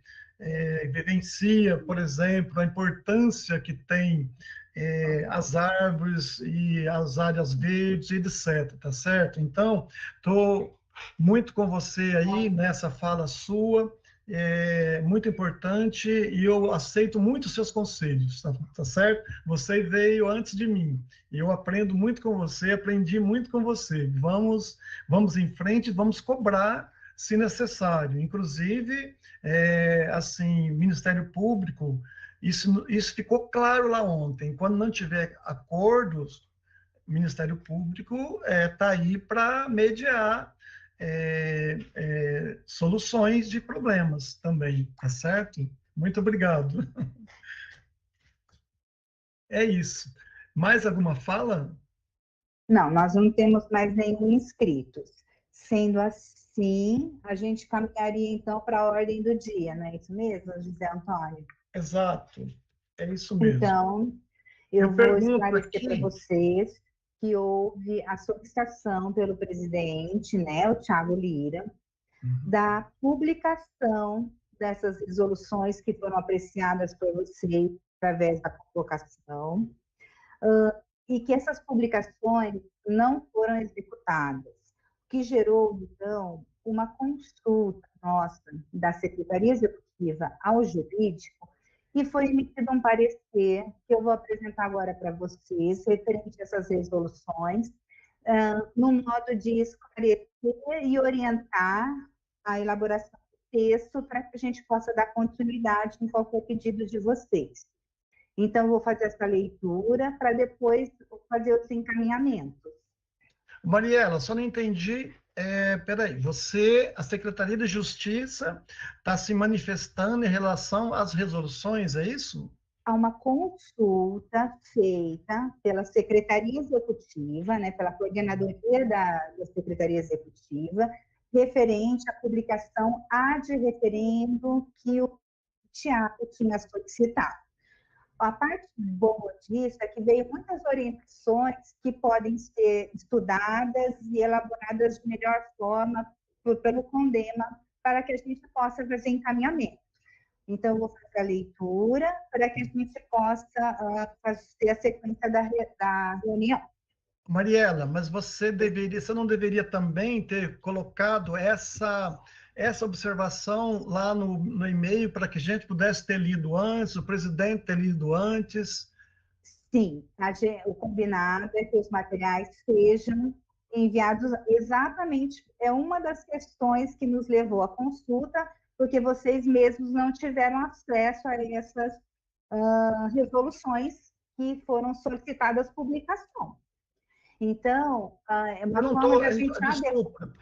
vivencia, por exemplo, a importância que tem as árvores e as áreas verdes, etc., tá certo? Então, estou muito com você aí nessa fala sua, muito importante, e eu aceito muito os seus conselhos, tá certo? Você veio antes de mim, eu aprendo muito com você, aprendi muito com você. Vamos em frente, vamos cobrar se necessário. Inclusive, assim, Ministério Público, isso ficou claro lá ontem. Quando não tiver acordos, o Ministério Público está aí para mediar soluções de problemas também, tá certo? Muito obrigado. É isso. Mais alguma fala? Não, nós não temos mais nenhum inscrito. Sendo assim, a gente caminharia então para a ordem do dia, não é isso mesmo, José Antônio? Exato, é isso mesmo. Então, eu vou esclarecer para vocês que houve a solicitação pelo presidente, né, o Thiago Lira, da publicação dessas resoluções que foram apreciadas por vocês através da convocação, e que essas publicações não foram executadas, o que gerou, então, uma consulta nossa da Secretaria Executiva ao Jurídico, e foi emitido um parecer que eu vou apresentar agora para vocês, referente a essas resoluções, no modo de esclarecer e orientar a elaboração do texto para que a gente possa dar continuidade em qualquer pedido de vocês. Então, eu vou fazer essa leitura para depois fazer os encaminhamentos. Mariela, só não entendi. Peraí, a Secretaria de Justiça está se manifestando em relação às resoluções, é isso? Há uma consulta feita pela Secretaria Executiva, né, pela coordenadoria da Secretaria Executiva, referente à publicação ad referendo que o Tiago tinha solicitado. A parte boa disso é que veio muitas orientações que podem ser estudadas e elaboradas de melhor forma pelo CONDEMA, para que a gente possa fazer encaminhamento. Então, eu vou fazer a leitura para que a gente possa fazer a sequência da reunião. Mariela, mas você não deveria também ter colocado essa observação lá no e-mail para que a gente pudesse ter lido antes, o presidente ter lido antes? Sim, o combinado é que os materiais sejam enviados exatamente, é uma das questões que nos levou à consulta, porque vocês mesmos não tiveram acesso a essas resoluções que foram solicitadas publicação. Então, é uma forma da gente... Desculpa,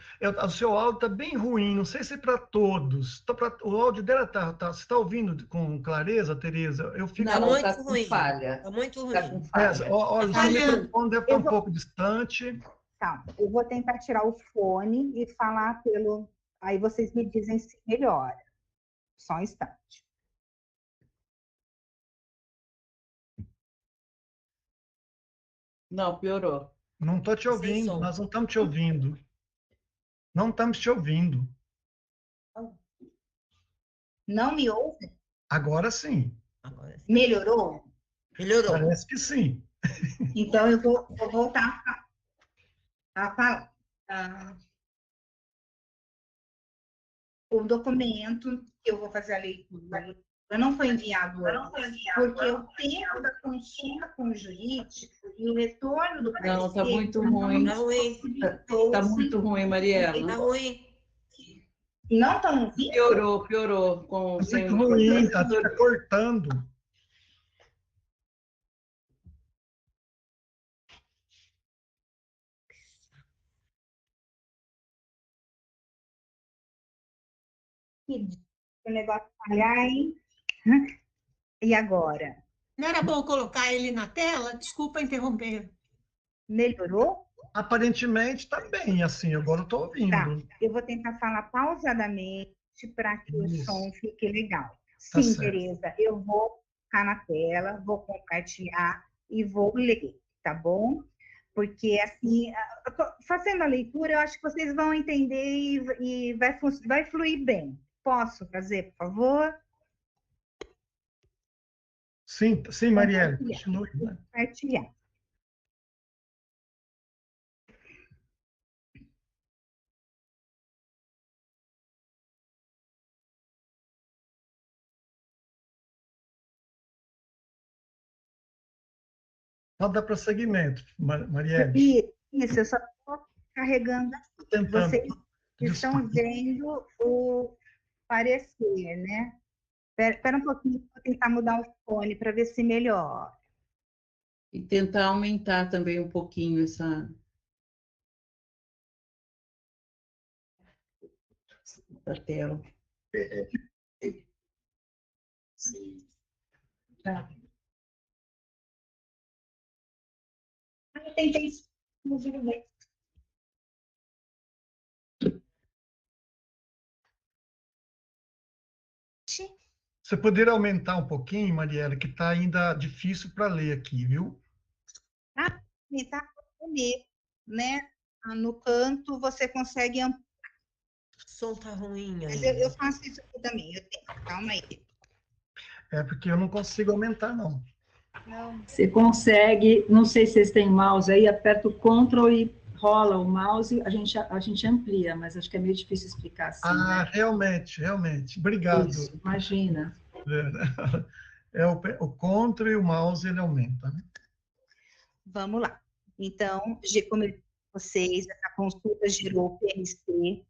o seu áudio está bem ruim, não sei se é para todos. O áudio dela você está ouvindo com clareza, Tereza? Está muito ruim. Está muito ruim. Olha, o seu microfone deve estar um pouco distante. Tá, eu vou tentar tirar o fone e falar pelo... Aí vocês me dizem se melhora. Só um instante. Não, piorou. Não estou te ouvindo, nós não estamos te ouvindo. Não estamos te ouvindo. Não me ouve? Agora sim. Melhorou? Melhorou. Parece que sim. Então, eu vou voltar a falar. O documento que eu vou fazer a leitura não foi enviado hoje, porque o tempo da consulta com o jurídico e o retorno do parecer... Não, está muito ruim. Está muito ruim, Mariela. Está ruim. Não estão ouvindo? Piorou. Está ruim, está cortando. O negócio falhar, hein? E agora? Não era bom colocar ele na tela? Desculpa interromper. Melhorou? Aparentemente está bem, assim, agora eu estou ouvindo. Tá, eu vou tentar falar pausadamente para que o som fique legal. Tá Sim, certo. Tereza, eu vou ficar na tela, vou compartilhar e vou ler, tá bom? Porque, assim, fazendo a leitura, eu acho que vocês vão entender e vai fluir bem. Posso fazer, por favor? Sim, sim, Marielle, continue. Compartilhar. Pode dar prosseguimento, Marielle. Isso, eu só estou carregando aqui. Vocês estão vendo o parecer, né? Espera um pouquinho, vou tentar mudar o fone para ver se melhora. E tentar aumentar também um pouquinho essa tela. Tá. Eu tentei inclusive. Você poderia aumentar um pouquinho, Marielle, que está ainda difícil para ler aqui, viu? Tentar ler, né? No canto você consegue ampliar. O som tá ruim Mas ainda. eu faço isso aqui também, eu tenho. Calma aí. É porque eu não consigo aumentar, não. Você consegue, não sei se vocês têm mouse aí, aperta o Ctrl e rola o mouse, a gente amplia, mas acho que é meio difícil explicar assim, né? Realmente. Obrigado. Isso, imagina. O Ctrl e o mouse, ele aumenta, né? Vamos lá. Então, como eu disse para vocês, essa consulta gerou o PMC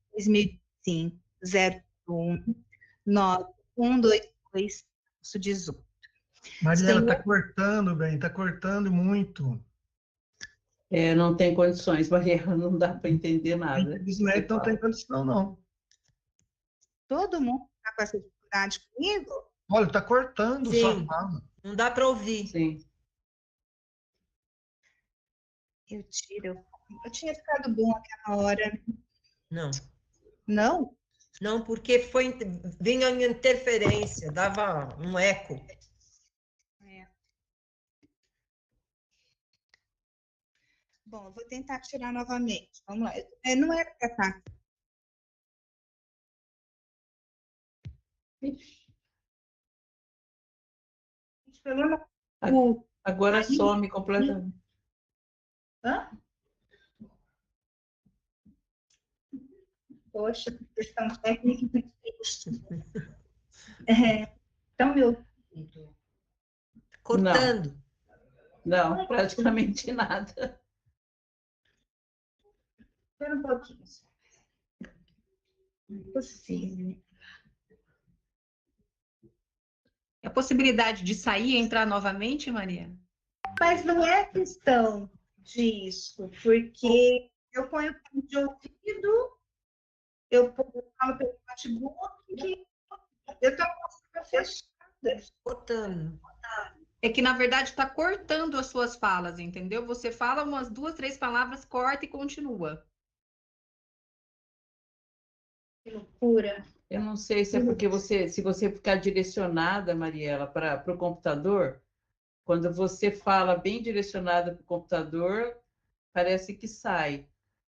2005-0122-18. Mariela, está cortando, está cortando muito. Não tem condições, Mariela, não dá para entender nada. Infelizmente, não tem condição, não. Todo mundo está com essa dificuldade comigo? Olha, está cortando sua Sim. fala. Não dá para ouvir. Sim. Eu tinha ficado bom aquela hora. Não. Não? Não, porque vinha em interferência, dava um eco. Bom, vou tentar tirar novamente. Vamos lá. Não é para tá. Agora some completamente. Hã? Poxa, questão técnica. Então, meu. Cortando. Não, praticamente nada. Espera um pouquinho. Impossível. A possibilidade de sair e entrar novamente, Maria? Mas não é questão disso, porque eu ponho o de ouvido, eu falo pelo notebook, eu estou com a fechada. Cortando. É que, na verdade, está cortando as suas falas, entendeu? Você fala umas 2, 3 palavras, corta e continua. Que loucura. Eu não sei se é porque se você ficar direcionada, Mariela, para o computador, quando você fala bem direcionada para o computador, parece que sai.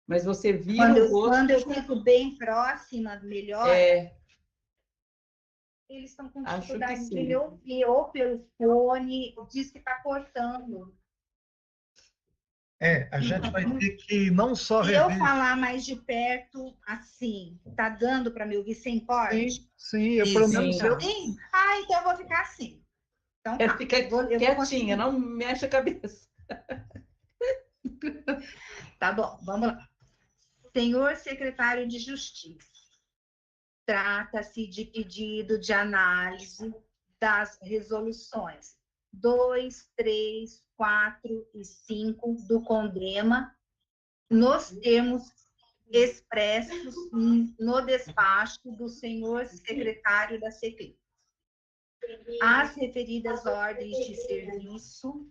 Mas você vira o rosto... Quando eu fico bem próxima, melhor. Eles estão com dificuldade de me ouvir, ou pelo fone, diz que está cortando. A gente vai ter que não só Se eu falar mais de perto, assim, tá dando para me ouvir sem corte? Sim, eu pelo menos... Sim? Então eu vou ficar assim. Então, tá. Fica quietinha, não mexe a cabeça. Tá bom, vamos lá. Senhor secretário de Justiça, trata-se de pedido de análise das resoluções 2, 3, 4 e 5 do CONDEMA, nos termos expressos no despacho do senhor secretário da CPI. As referidas ordens de serviço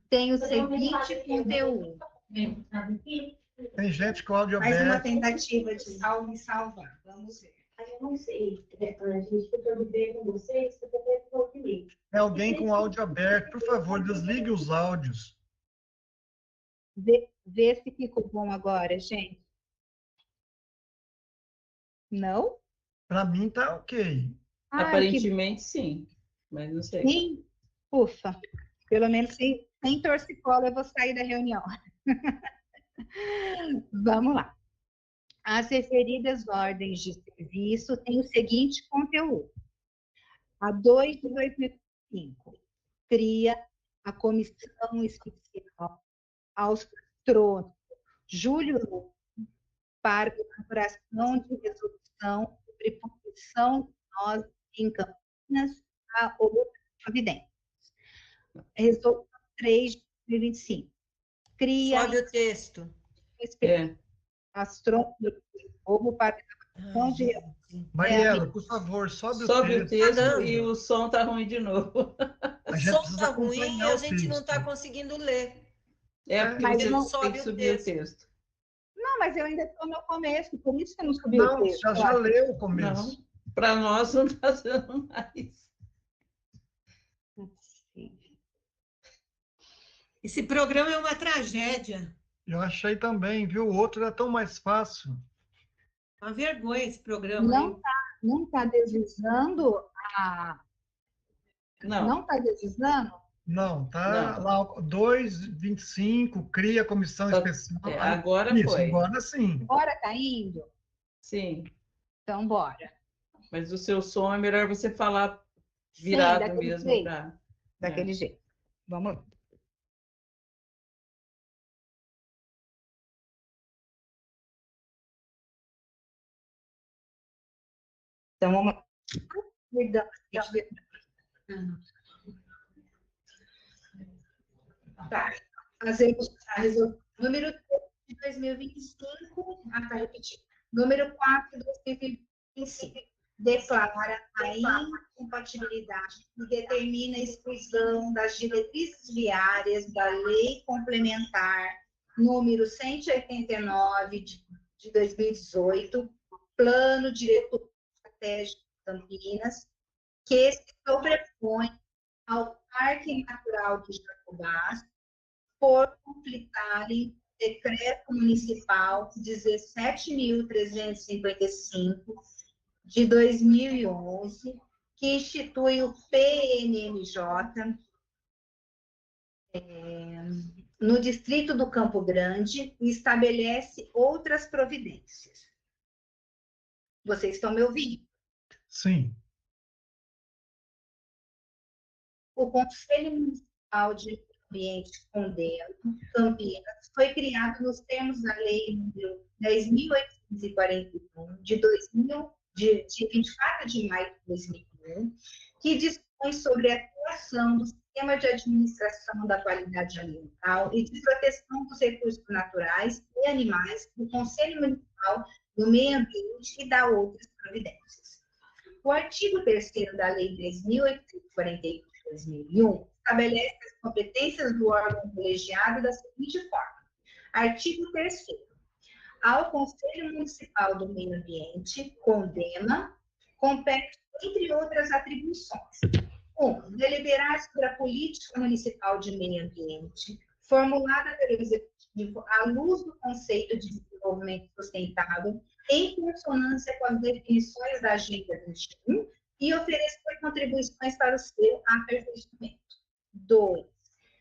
têm o seguinte conteúdo. Tem gente com áudio Mais uma aberto. tentativa de me salvar. Vamos ver. Eu não sei, a gente tentando ver com vocês, eu tô vendo É alguém com áudio aberto. Por favor, desligue os áudios. Vê se ficou bom agora, gente. Não? Para mim tá ok. Aparentemente, sim, mas não sei. Sim? Ufa. Pelo menos sem torcicolo eu vou sair da reunião. Vamos lá. As referidas ordens de serviço têm o seguinte conteúdo. A 2 de 2005, cria a comissão especial aos patronos Júlio Nunes para elaboração de resolução sobre punição de nós em Campinas a outras providências. Resolução 3 de 2025. Cria... Sobe o texto. Astrônomo novo para elaboração de... Mariela, por favor, sobe o texto e o som está ruim de novo. O som está ruim e a gente não está conseguindo ler. Porque mas você não tem que subir o texto. Não, mas eu ainda estou no começo, por isso que eu não subi o texto. Não, já leu o começo. Para nós não está sendo mais. Esse programa é uma tragédia. Eu achei também, viu? O outro era tão mais fácil. Uma vergonha esse programa. Não tá deslizando a... Não está deslizando? Não, tá lá 2,25, cria a comissão especial. Agora isso, foi. Agora sim. Agora tá indo? Sim. Então, bora. Mas o seu som é melhor você falar virado mesmo. Daquele jeito. Vamos lá. Então, vamos lá. Tá. A resolução número 3 de 2025, tá repetindo. Número 4 de 2025, declara a incompatibilidade e determina a exclusão das diretrizes viárias da Lei Complementar número 189 de 2018, Plano Diretor Estratégico de Campinas, que se sobrepõe ao Parque Natural do Jacobás, por conflitarem Decreto Municipal 17.355 de 2011, que institui o PNMJ no Distrito do Campo Grande e estabelece outras providências. Vocês estão me ouvindo? Sim. O Conselho Municipal de Ambiente condena Campinas foi criado nos termos da Lei número 10.841 de 24 de maio de 2001, que dispõe sobre a atuação do Sistema de Administração da Qualidade Ambiental e de Proteção dos Recursos Naturais e Animais do Conselho Municipal do Meio Ambiente e da outras providências. O artigo 3º da Lei 10.841 de 2001 estabelece as competências do órgão colegiado da seguinte forma. Artigo 3º. Ao Conselho Municipal do Meio Ambiente, condena, compete, entre outras atribuições. 1. Deliberar sobre a política municipal de meio ambiente, formulada pelo Executivo à luz do conceito de desenvolvimento sustentável, em consonância com as definições da Agenda 21, e oferecer contribuições para o seu aperfeiçoamento. 2.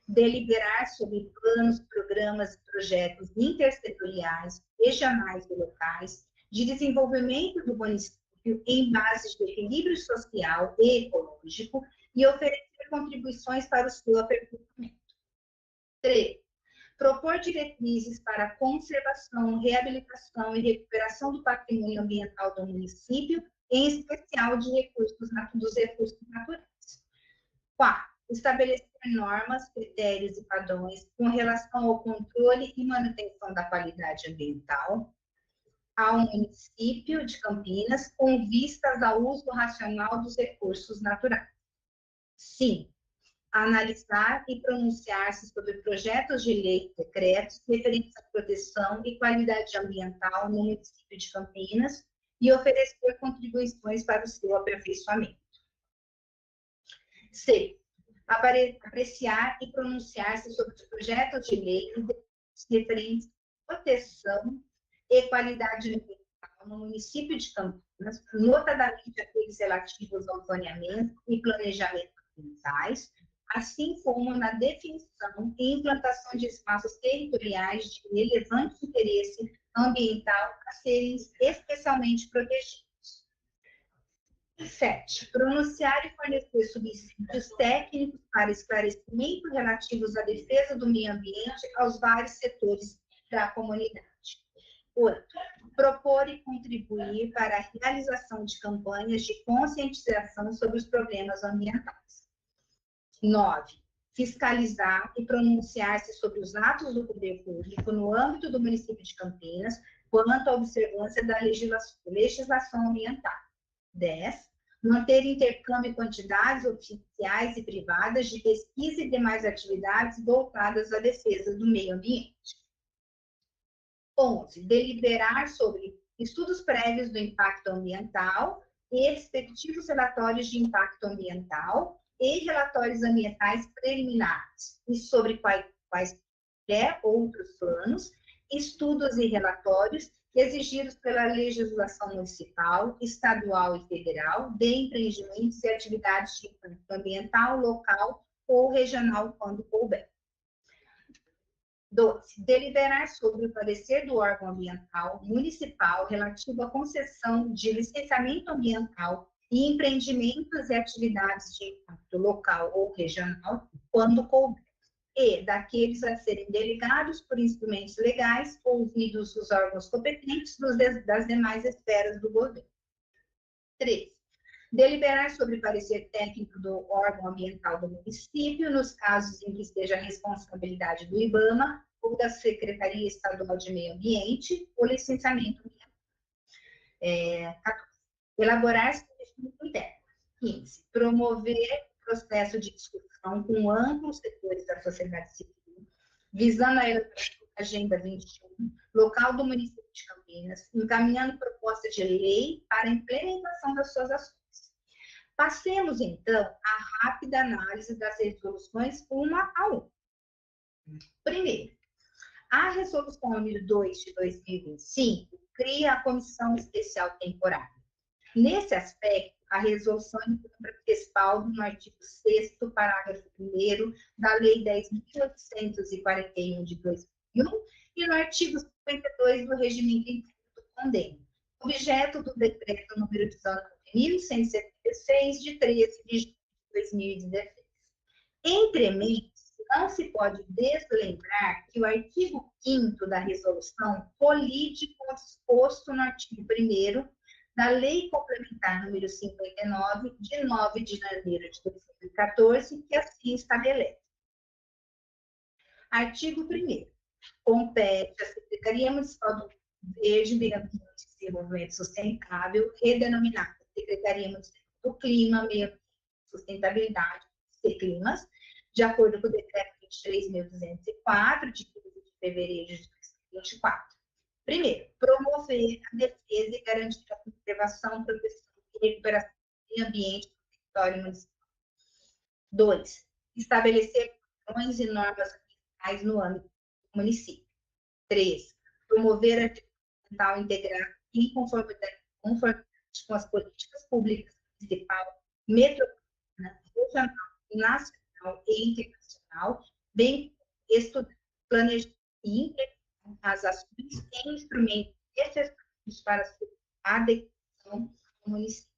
Deliberar sobre planos, programas e projetos intersetoriais, regionais e locais de desenvolvimento do município em base de equilíbrio social e ecológico e oferecer contribuições para o seu aperfeiçoamento. 3. Propor diretrizes para a conservação, reabilitação e recuperação do patrimônio ambiental do município, em especial dos recursos naturais. 4. Estabelecer normas, critérios e padrões com relação ao controle e manutenção da qualidade ambiental ao município de Campinas, com vistas ao uso racional dos recursos naturais. 5. Analisar e pronunciar-se sobre projetos de lei e decretos referentes à proteção e qualidade ambiental no município de Campinas, e oferecer contribuições para o seu aperfeiçoamento. C. Apreciar e pronunciar-se sobre os projetos de lei referentes à proteção e qualidade ambiental no município de Campinas, notadamente aqueles relativos ao zoneamento e planejamento ambientais, assim como na definição e implantação de espaços territoriais de relevante interesse ambiental a serem especialmente protegidos. 7. Pronunciar e fornecer subsídios técnicos para esclarecimento relativos à defesa do meio ambiente aos vários setores da comunidade. 8. Propor e contribuir para a realização de campanhas de conscientização sobre os problemas ambientais. 9. Fiscalizar e pronunciar-se sobre os atos do poder público no âmbito do município de Campinas quanto à observância da legislação ambiental. 10. Manter intercâmbio com entidades oficiais e privadas de pesquisa e demais atividades voltadas à defesa do meio ambiente. 11. Deliberar sobre estudos prévios do impacto ambiental e respectivos relatórios de impacto ambiental e relatórios ambientais preliminares, e sobre quaisquer outros planos, estudos e relatórios exigidos pela legislação municipal, estadual e federal de empreendimentos e atividades de impacto ambiental, local ou regional, quando couber. 12. Deliberar sobre o parecer do órgão ambiental municipal relativo à concessão de licenciamento ambiental e empreendimentos e atividades de impacto local ou regional, quando couber, e daqueles a serem delegados por instrumentos legais, ouvidos os órgãos competentes das demais esferas do governo. 3. Deliberar sobre o parecer técnico do órgão ambiental do município, nos casos em que esteja a responsabilidade do IBAMA ou da Secretaria Estadual de Meio Ambiente, ou licenciamento ambiental. 14. Elaborar serviço interno. 15. Promover processo de discussão com amplos setores da sociedade civil, visando a Agenda 21, local do município de Campinas, encaminhando proposta de lei para a implementação das suas ações. Passemos, então, à rápida análise das resoluções uma a uma. Primeiro, a resolução número 2 de 2025 cria a Comissão Especial Temporária. Nesse aspecto, a resolução encontra respaldo no artigo 6º, parágrafo 1º da Lei 10.841 de 2001 e no artigo 52 do Regimento Interno do Condêmio, objeto do decreto número 19.176 de 13 de junho de 2016. Entrementes, não se pode deslembrar que o artigo 5º da resolução colide com o disposto no artigo 1º da Lei Complementar número 59, de 9 de janeiro de 2014, que assim estabelece. Artigo 1º. Compete à Secretaria Municipal do Verde, Meio Ambiente e Desenvolvimento Sustentável, redenominada Secretaria Municipal do Clima, Meio Ambiente e Sustentabilidade, CECLIMAS, de acordo com o decreto 23.204, de 15 de fevereiro de 2024. Primeiro, promover a defesa e garantir a conservação, proteção e recuperação do meio ambiente no território municipal. 2. Estabelecer padrões e normas ambientais no âmbito do município. 3. Promover a atividade ambiental integrada em conformidade com as políticas públicas municipal, metropolitana, regional, nacional e internacional, bem como estudar, planejar e implementar as ações e instrumentos necessários para a sua adequação ao município.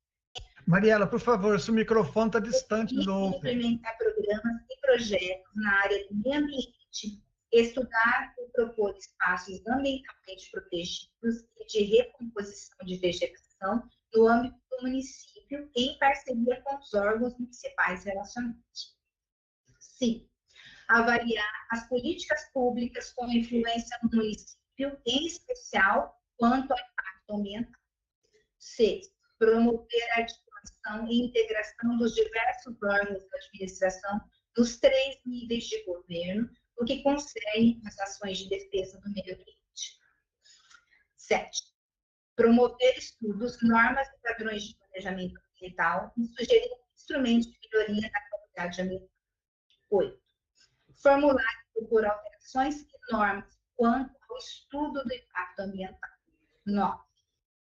Mariela, por favor, seu microfone está distante do... Implementar programas e projetos na área do meio ambiente, estudar e propor espaços ambientalmente protegidos e de recomposição de vegetação no âmbito do município em parceria com os órgãos municipais relacionados. 5. Avaliar as políticas públicas com influência no município, em especial quanto ao impacto ambiental. 6. Promover a articulação e integração dos diversos órgãos da administração dos 3 níveis de governo, no que concerne às ações de defesa do meio ambiente. 7. promover estudos, normas e padrões de planejamento ambiental e sugerir instrumentos de melhoria da qualidade ambiental. 8. Formular e propor alterações e normas quanto ao estudo do impacto ambiental. 9.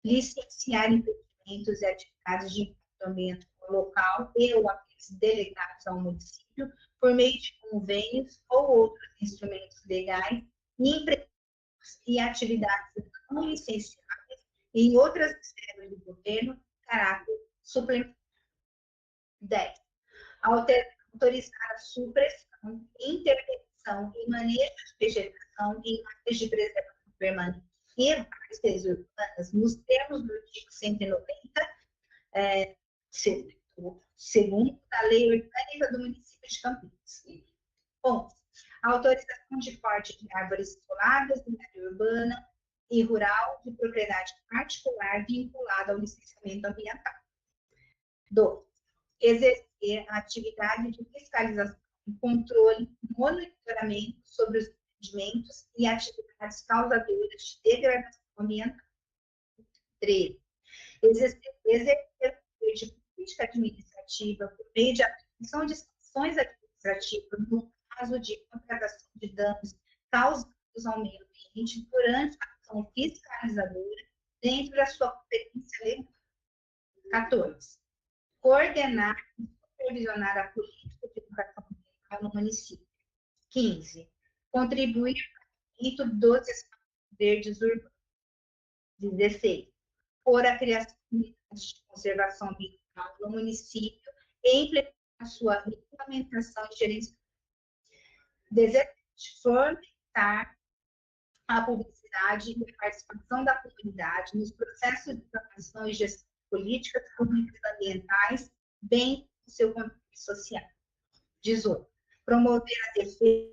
Licenciar investimentos e atividades de impacto ambiental local e ou aqueles delegados ao município por meio de convênios ou outros instrumentos legais e atividades não licenciadas em outras esferas do governo de caráter suplementar. 10. Autorizar a supressão, intervenção e manejo de vegetação em áreas de preservação permanente e várias urbanas nos termos do artigo 190, segundo da Lei Orgânica do Município de Campinas. 11. Autorização de corte de árvores isoladas em área urbana e rural de propriedade particular vinculada ao licenciamento ambiental. 12. Exercer a atividade de fiscalização, controle e monitoramento sobre os empreendimentos e atividades causadoras de degradação ambiental. 13. Exercer o de política administrativa por meio de aplicação de sanções administrativas no caso de contratação de danos causados ao meio ambiente durante a ação fiscalizadora dentro da sua competência legal. 14. Coordenar e supervisionar a política de educação ambiental no município. 15. Contribuir para o dos espaços verdes urbanos. 16. Por a criação de unidades de conservação ambiental no município e implementar a sua regulamentação e gerenciamento. 17. Fomentar a publicidade e a participação da comunidade nos processos de formação e gestão de políticas públicas ambientais, bem como seu controle social. 18. Promover a defesa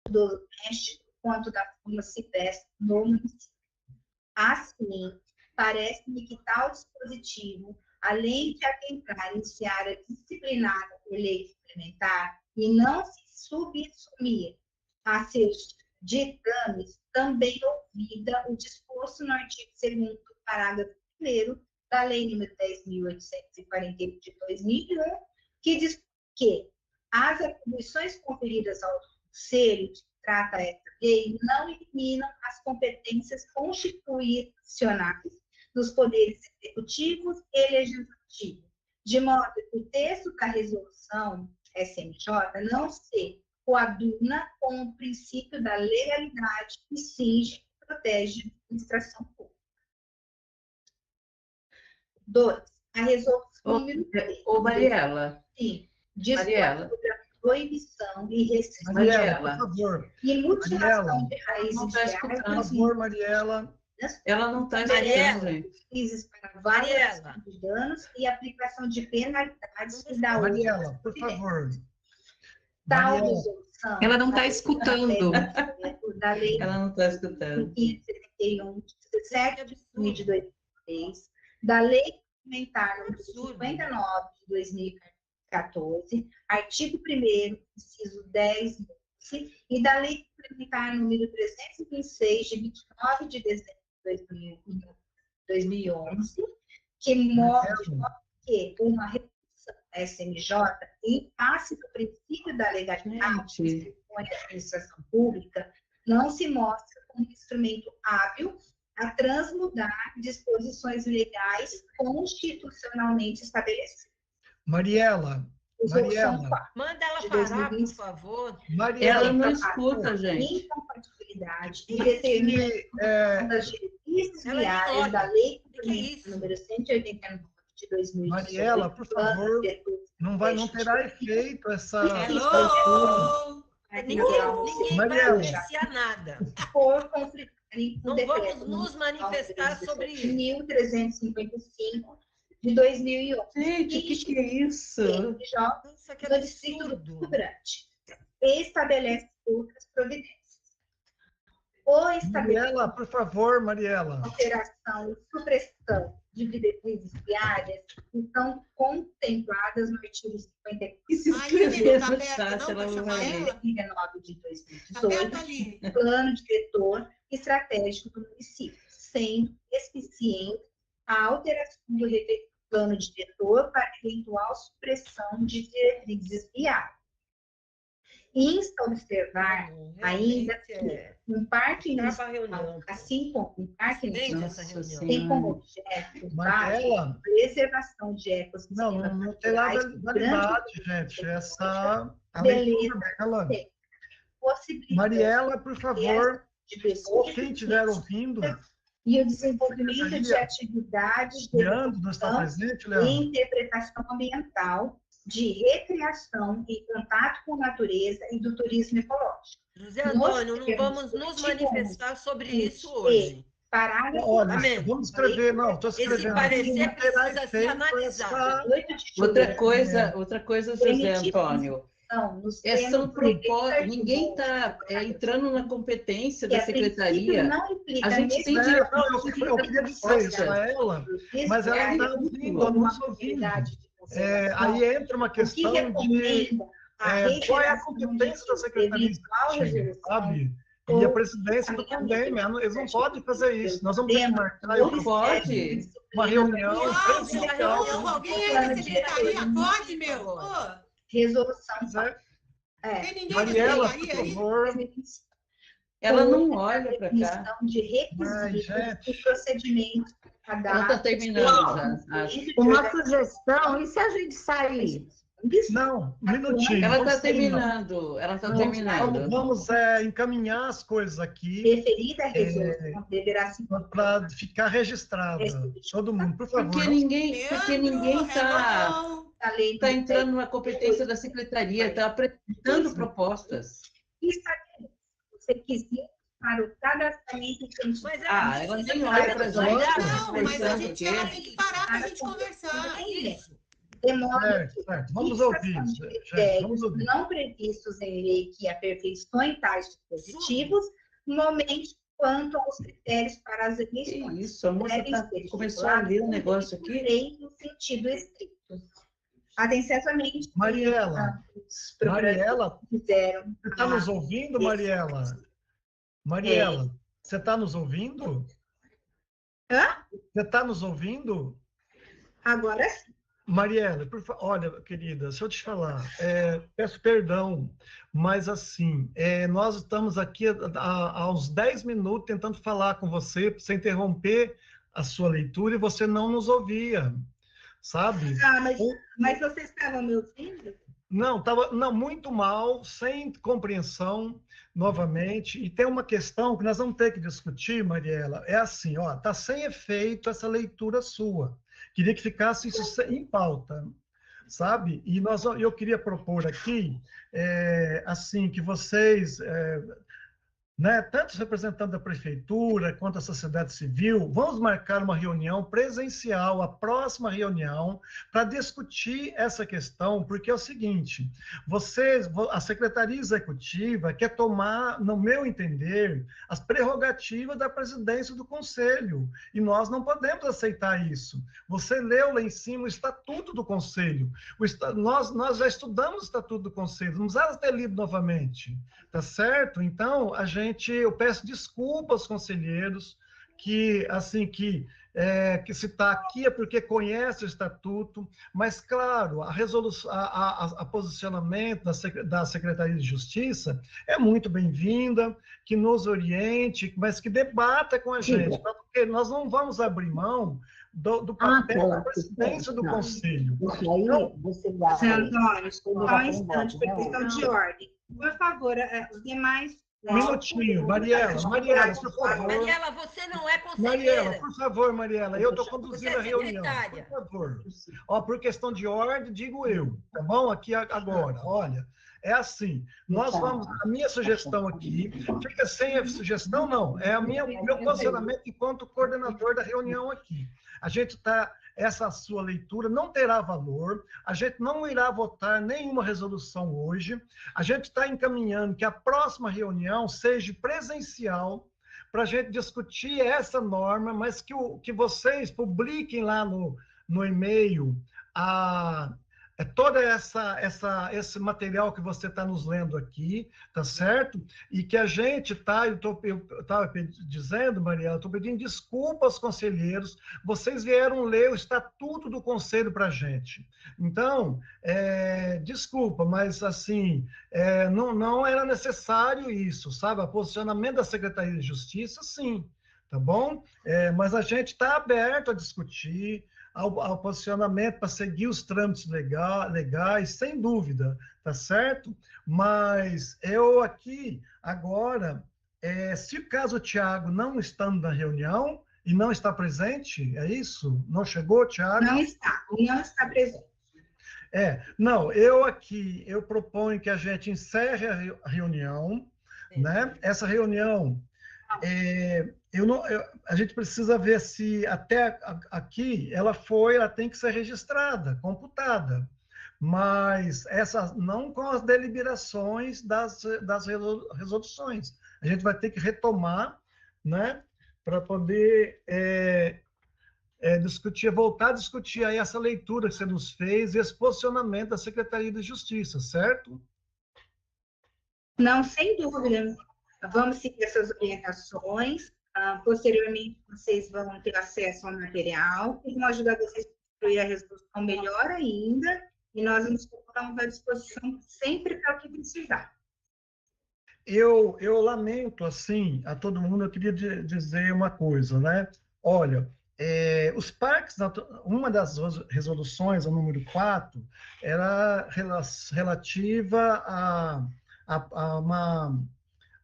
do doméstico quanto da fauna silvestre no município. Assim, parece-me que tal dispositivo, além de atentar em seara disciplinada por lei suplementar e não se subsumir a seus ditames, também ouvida o disposto no artigo 2º, parágrafo 1º da Lei nº 10.848 de 2001, que diz que as atribuições conferidas ao Conselho de trata essa lei não eliminam as competências constitucionais dos poderes executivos e legislativos, de modo que o texto da resolução SMJ não se coaduna com o princípio da legalidade e cinge e protege a administração pública. 2. A resolução número 3. Ô, Mariela. Sim. Dispõe sobre a proibição e restrição Mariela, por favor. e mutilação Mariela, de raízes não de tá escutando. Por árvores favor, Mariela. Ela não está Mariela, escutando, gente. crises para vários tipos de danos e aplicação de penalidades e da Mariela, por favor. Tal Mariela. resolução. Ela não está escutando. Da lei Ela não está escutando. 571, de 17 de junho de 2003, da lei complementar número 59 de 2014, artigo 1º, inciso 10, e da lei complementar número 326 de 29 de dezembro de 2011, que mostra que uma resolução SMJ, em face do princípio da legalidade que se impõe à administração pública, não se mostra como instrumento hábil a transmudar disposições legais constitucionalmente estabelecidas. Mariela, Mariela. Manda ela parar, por favor. Mariela, Ela não escuta, gente. Incompatibilidade e determinação das diretrizes viárias da lei número 189 de 2018. Mariela, por favor, não terá efeito essa... Ninguém vai Mariela. apreciar nada. Por conflitar Não vamos nos manifestar sobre isso. 1355 de 2011. Gente, o que é isso? Isso aqui é absurdo. Estabelece outras providências. O estabelecimento Mariela, por favor, Mariela. alteração e supressão de diretrizes viárias estão contempladas no artigo 53 Ela não vai chamar ela? 39 de 2018, plano diretor estratégico do município, sendo eficiente a alteração do plano diretor para eventual supressão de diretrizes viáveis. Insta a observar ainda que um parque municipal, assim como um parque municipal, tem como objeto básico a preservação de ecossistemas não tem nada de validade, gente. Essa a leitura dela. Mariela, por favor, ou quem estiver ouvindo, e o desenvolvimento de atividades de interpretação ambiental, de recreação e contato com a natureza e do turismo ecológico. José Antônio, não vamos nos manifestar sobre isso hoje. Olha, vamos escrever, não, estou escrevendo. Esse parecer precisa ser analisado. Outra coisa, José Antônio, são propósitos, ninguém está entrando na competência da secretaria. A gente tem de... Eu queria dizer isso a ela, mas ela está ouvindo, nos ouvindo. Aí entra uma questão de qual é a competência da secretaria executiva, sabe? E a presidência do CONDEM, eles não podem fazer isso. Nós vamos ter que marcar uma reunião presencial. Alguém aí da secretaria pode, meu? Resolução. Mariela, por favor. Ela não olha para cá. Questão de requisitos e procedimentos. Ela está terminando já. Uma sugestão, e se a gente sair? Não, um minutinho. Ela está terminando. Ela está terminando. Vamos encaminhar as coisas aqui. Referida a resolução deverá ser para ficar registrada. Todo mundo, por favor. Porque ninguém está entrando na competência da secretaria, está apresentando propostas. Os requisitos para o cadastramento e ela nem olha para a gente. Não, mas a gente tem que parar para a gente conversar. Isso. Certo. Vamos ouvir. Não previstos em lei que aperfeiçoem tais dispositivos, normalmente quanto aos critérios para as emissões. Isso, a moça começou a ler um negócio aqui. No sentido estrito. Atenciosamente. Mariela, você está nos ouvindo, Mariela? Mariela, você está nos ouvindo? Você está nos ouvindo? Agora sim. Mariela, olha, querida, deixa eu te falar, peço perdão, mas assim, nós estamos aqui há uns 10 minutos tentando falar com você, para você interromper a sua leitura e você não nos ouvia, sabe? Mas você estava me ouvindo? Não, muito mal, sem compreensão, novamente, e tem uma questão que nós vamos ter que discutir, Mariela, é assim, está sem efeito essa leitura sua. Queria que ficasse isso em pauta, sabe? E eu queria propor aqui, assim, que vocês, tanto os representantes da prefeitura quanto a sociedade civil, vamos marcar uma reunião presencial, a próxima reunião, para discutir essa questão, porque é o seguinte, a Secretaria Executiva quer tomar, no meu entender, as prerrogativas da presidência do Conselho, e nós não podemos aceitar isso. Você leu lá em cima o Estatuto do Conselho, nós já estudamos o Estatuto do Conselho, não precisamos ter lido novamente, tá certo? Então, eu peço desculpa aos conselheiros que se está aqui é porque conhece o estatuto, mas claro, a resolução, a posicionamento da Secretaria de Justiça é muito bem-vinda, que nos oriente, mas que debata com a gente, porque nós não vamos abrir mão do papel da presidência do Conselho. Então, Antônio, só um instante, por questão de ordem. Por favor, os demais... Um minutinho, Mariela, por favor. Mariela, você não é conselheira. Mariela, por favor, Mariela, eu estou conduzindo a reunião. Por favor. Por questão de ordem, digo eu, tá bom? Aqui agora, olha, é assim, a minha sugestão aqui, fica sem a sugestão, não, é o meu posicionamento enquanto coordenador da reunião aqui. A gente essa sua leitura não terá valor, a gente não irá votar nenhuma resolução hoje, a gente está encaminhando que a próxima reunião seja presencial, para a gente discutir essa norma, mas que vocês publiquem lá no e-mail todo esse material que você está nos lendo aqui, tá certo? E que a gente está, eu estava dizendo, Mariela, estou pedindo desculpa aos conselheiros, vocês vieram ler o Estatuto do Conselho para a gente. Então, desculpa, mas assim, não era necessário isso, sabe? O posicionamento da Secretaria de Justiça, sim, tá bom? Mas a gente está aberto a discutir, ao posicionamento para seguir os trâmites legais, sem dúvida, tá certo? Mas eu aqui, agora, se caso o Tiago não estando na reunião e não está presente, é isso? Não chegou, Tiago? Não está presente. Não, eu proponho que a gente encerre a reunião, né? Essa reunião, a gente precisa ver se até aqui ela tem que ser registrada, computada, mas não com as deliberações das resoluções. A gente vai ter que retomar, né? Para poder voltar a discutir aí essa leitura que você nos fez e esse posicionamento da Secretaria de Justiça, certo? Não, sem dúvida. Vamos seguir essas orientações. Posteriormente, vocês vão ter acesso ao material que vão ajudar vocês a construir a resolução melhor ainda, e nós nos colocamos à disposição sempre para o que precisar. Eu lamento, assim, a todo mundo, eu queria dizer uma coisa, né? Olha, os parques, uma das resoluções, a número 4, era relativa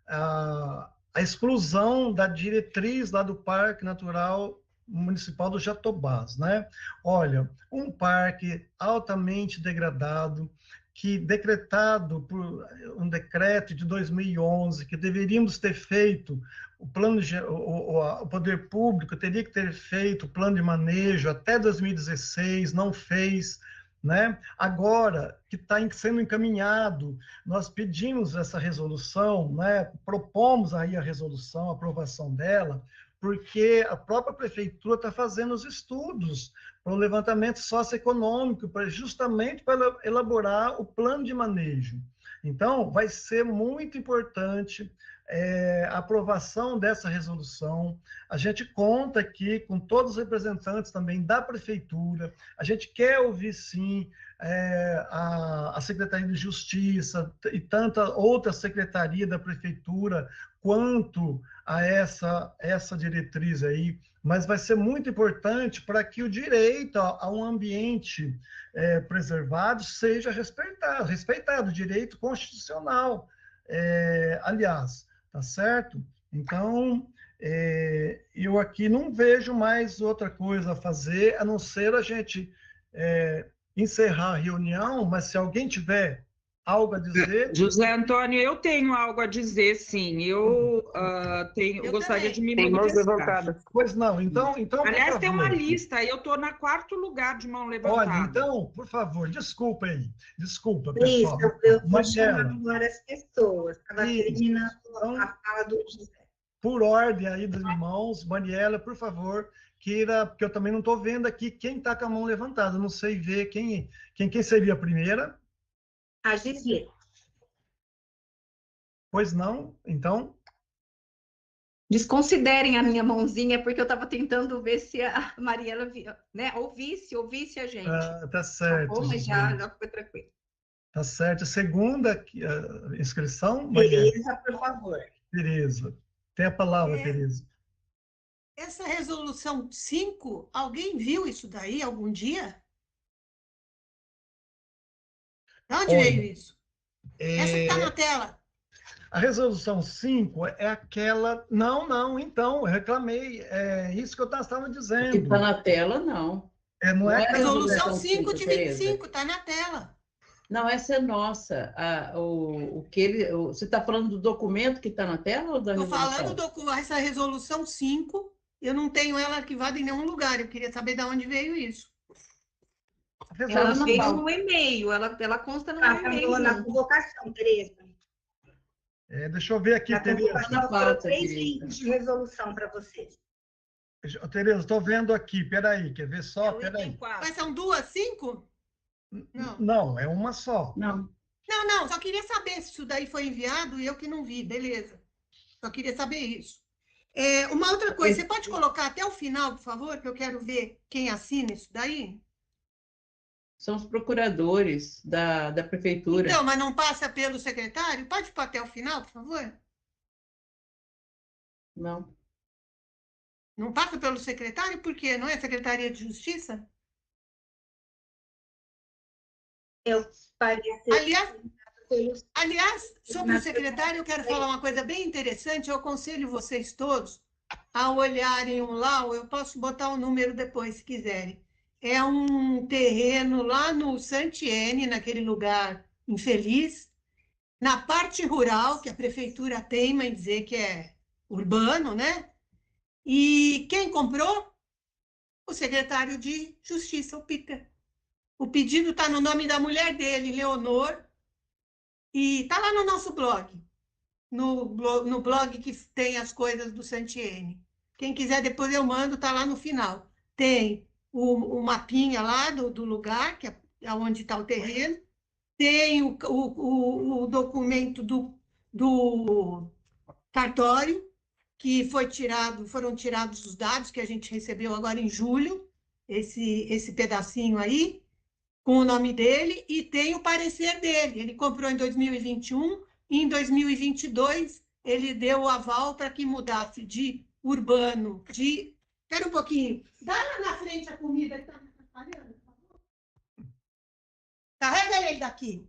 a exclusão da diretriz lá do Parque Natural Municipal do Jatobás, né? Olha, um parque altamente degradado, que decretado por um decreto de 2011, que deveríamos ter feito o poder público teria que ter feito o plano de manejo até 2016, não fez, né? Agora que está sendo encaminhado, nós pedimos essa resolução, né? Propomos aí a resolução, a aprovação dela, porque a própria prefeitura está fazendo os estudos para o levantamento socioeconômico, justamente para elaborar o plano de manejo. Então, vai ser muito importante a aprovação dessa resolução. A gente conta aqui com todos os representantes também da prefeitura. A gente quer ouvir, sim, a Secretaria de Justiça e tanta outra secretaria da prefeitura quanto a essa diretriz aí, mas vai ser muito importante para que o direito a um ambiente preservado seja respeitado, o direito constitucional, aliás, tá certo? Então, eu aqui não vejo mais outra coisa a fazer, a não ser a gente encerrar a reunião, mas se alguém tiver algo a dizer... José Antônio, eu tenho algo a dizer, sim. Eu gostaria de me manifestar. Pois não, então Aliás, tem uma lista, eu estou na 4º lugar de mão levantada. Olha, então, por favor, desculpa aí. Desculpa, pessoal. Isso, eu vou chamar agora as pessoas. Estava terminando a fala do José. Por ordem aí dos irmãos, Mariela, por favor, queira, porque eu também não estou vendo aqui quem está com a mão levantada. Eu não sei ver quem seria a primeira. A Gisele. Pois não, então... Desconsiderem a minha mãozinha, porque eu estava tentando ver se a Mariela ouvisse a gente. Tá certo. Tá bom, mas já foi tranquilo. Tá certo. Segunda inscrição, Tereza, por favor. Tereza. Tem a palavra, Tereza. Essa resolução 5, alguém viu isso daí algum dia? De onde veio isso? Essa que está na tela. A resolução 5 é aquela... Não, então, eu reclamei. É isso que eu estava dizendo. Que está na tela, não. Não é a resolução 5 de 25, está na tela. Não, essa é nossa. Você está falando do documento que está na tela ou da resolução? Estou falando essa resolução 5, eu não tenho ela arquivada em nenhum lugar. Eu queria saber de onde veio isso. Ela não veio no e-mail, ela consta no e-mail. Na convocação, Tereza. Deixa eu ver aqui, Tereza. Foram 3 links de resolução para vocês. Tereza, estou vendo aqui, peraí, quer ver só? Peraí. Mas são 2, 5? Não, é uma só. Não, só queria saber se isso daí foi enviado e eu que não vi, beleza. Só queria saber isso. Uma outra coisa, você pode colocar até o final, por favor, que eu quero ver quem assina isso daí? São os procuradores da prefeitura. Então, mas não passa pelo secretário? Pode pôr até o final, por favor? Não. Não passa pelo secretário? Por quê? Não é Secretaria de Justiça? Aliás, sobre o secretário, eu quero falar uma coisa bem interessante. Eu aconselho vocês todos a olharem um lá, ou eu posso botar o número depois, se quiserem. É um terreno lá no Santiene, naquele lugar infeliz, na parte rural, que a prefeitura teima em dizer que é urbano, né? E quem comprou? O secretário de Justiça, o Peter. O pedido está no nome da mulher dele, Leonor, e está lá no nosso blog, no blog que tem as coisas do Santiene. Quem quiser, depois eu mando, está lá no final. Tem o mapinha lá do lugar, que é onde está o terreno, tem o documento do cartório, que foram tirados os dados que a gente recebeu agora em julho, esse pedacinho aí, com o nome dele, e tem o parecer dele. Ele comprou em 2021, e em 2022 ele deu o aval para que mudasse de urbano, de... Espera um pouquinho, dá lá na frente a comida que está me atrapalhando, por favor. Carrega ele daqui.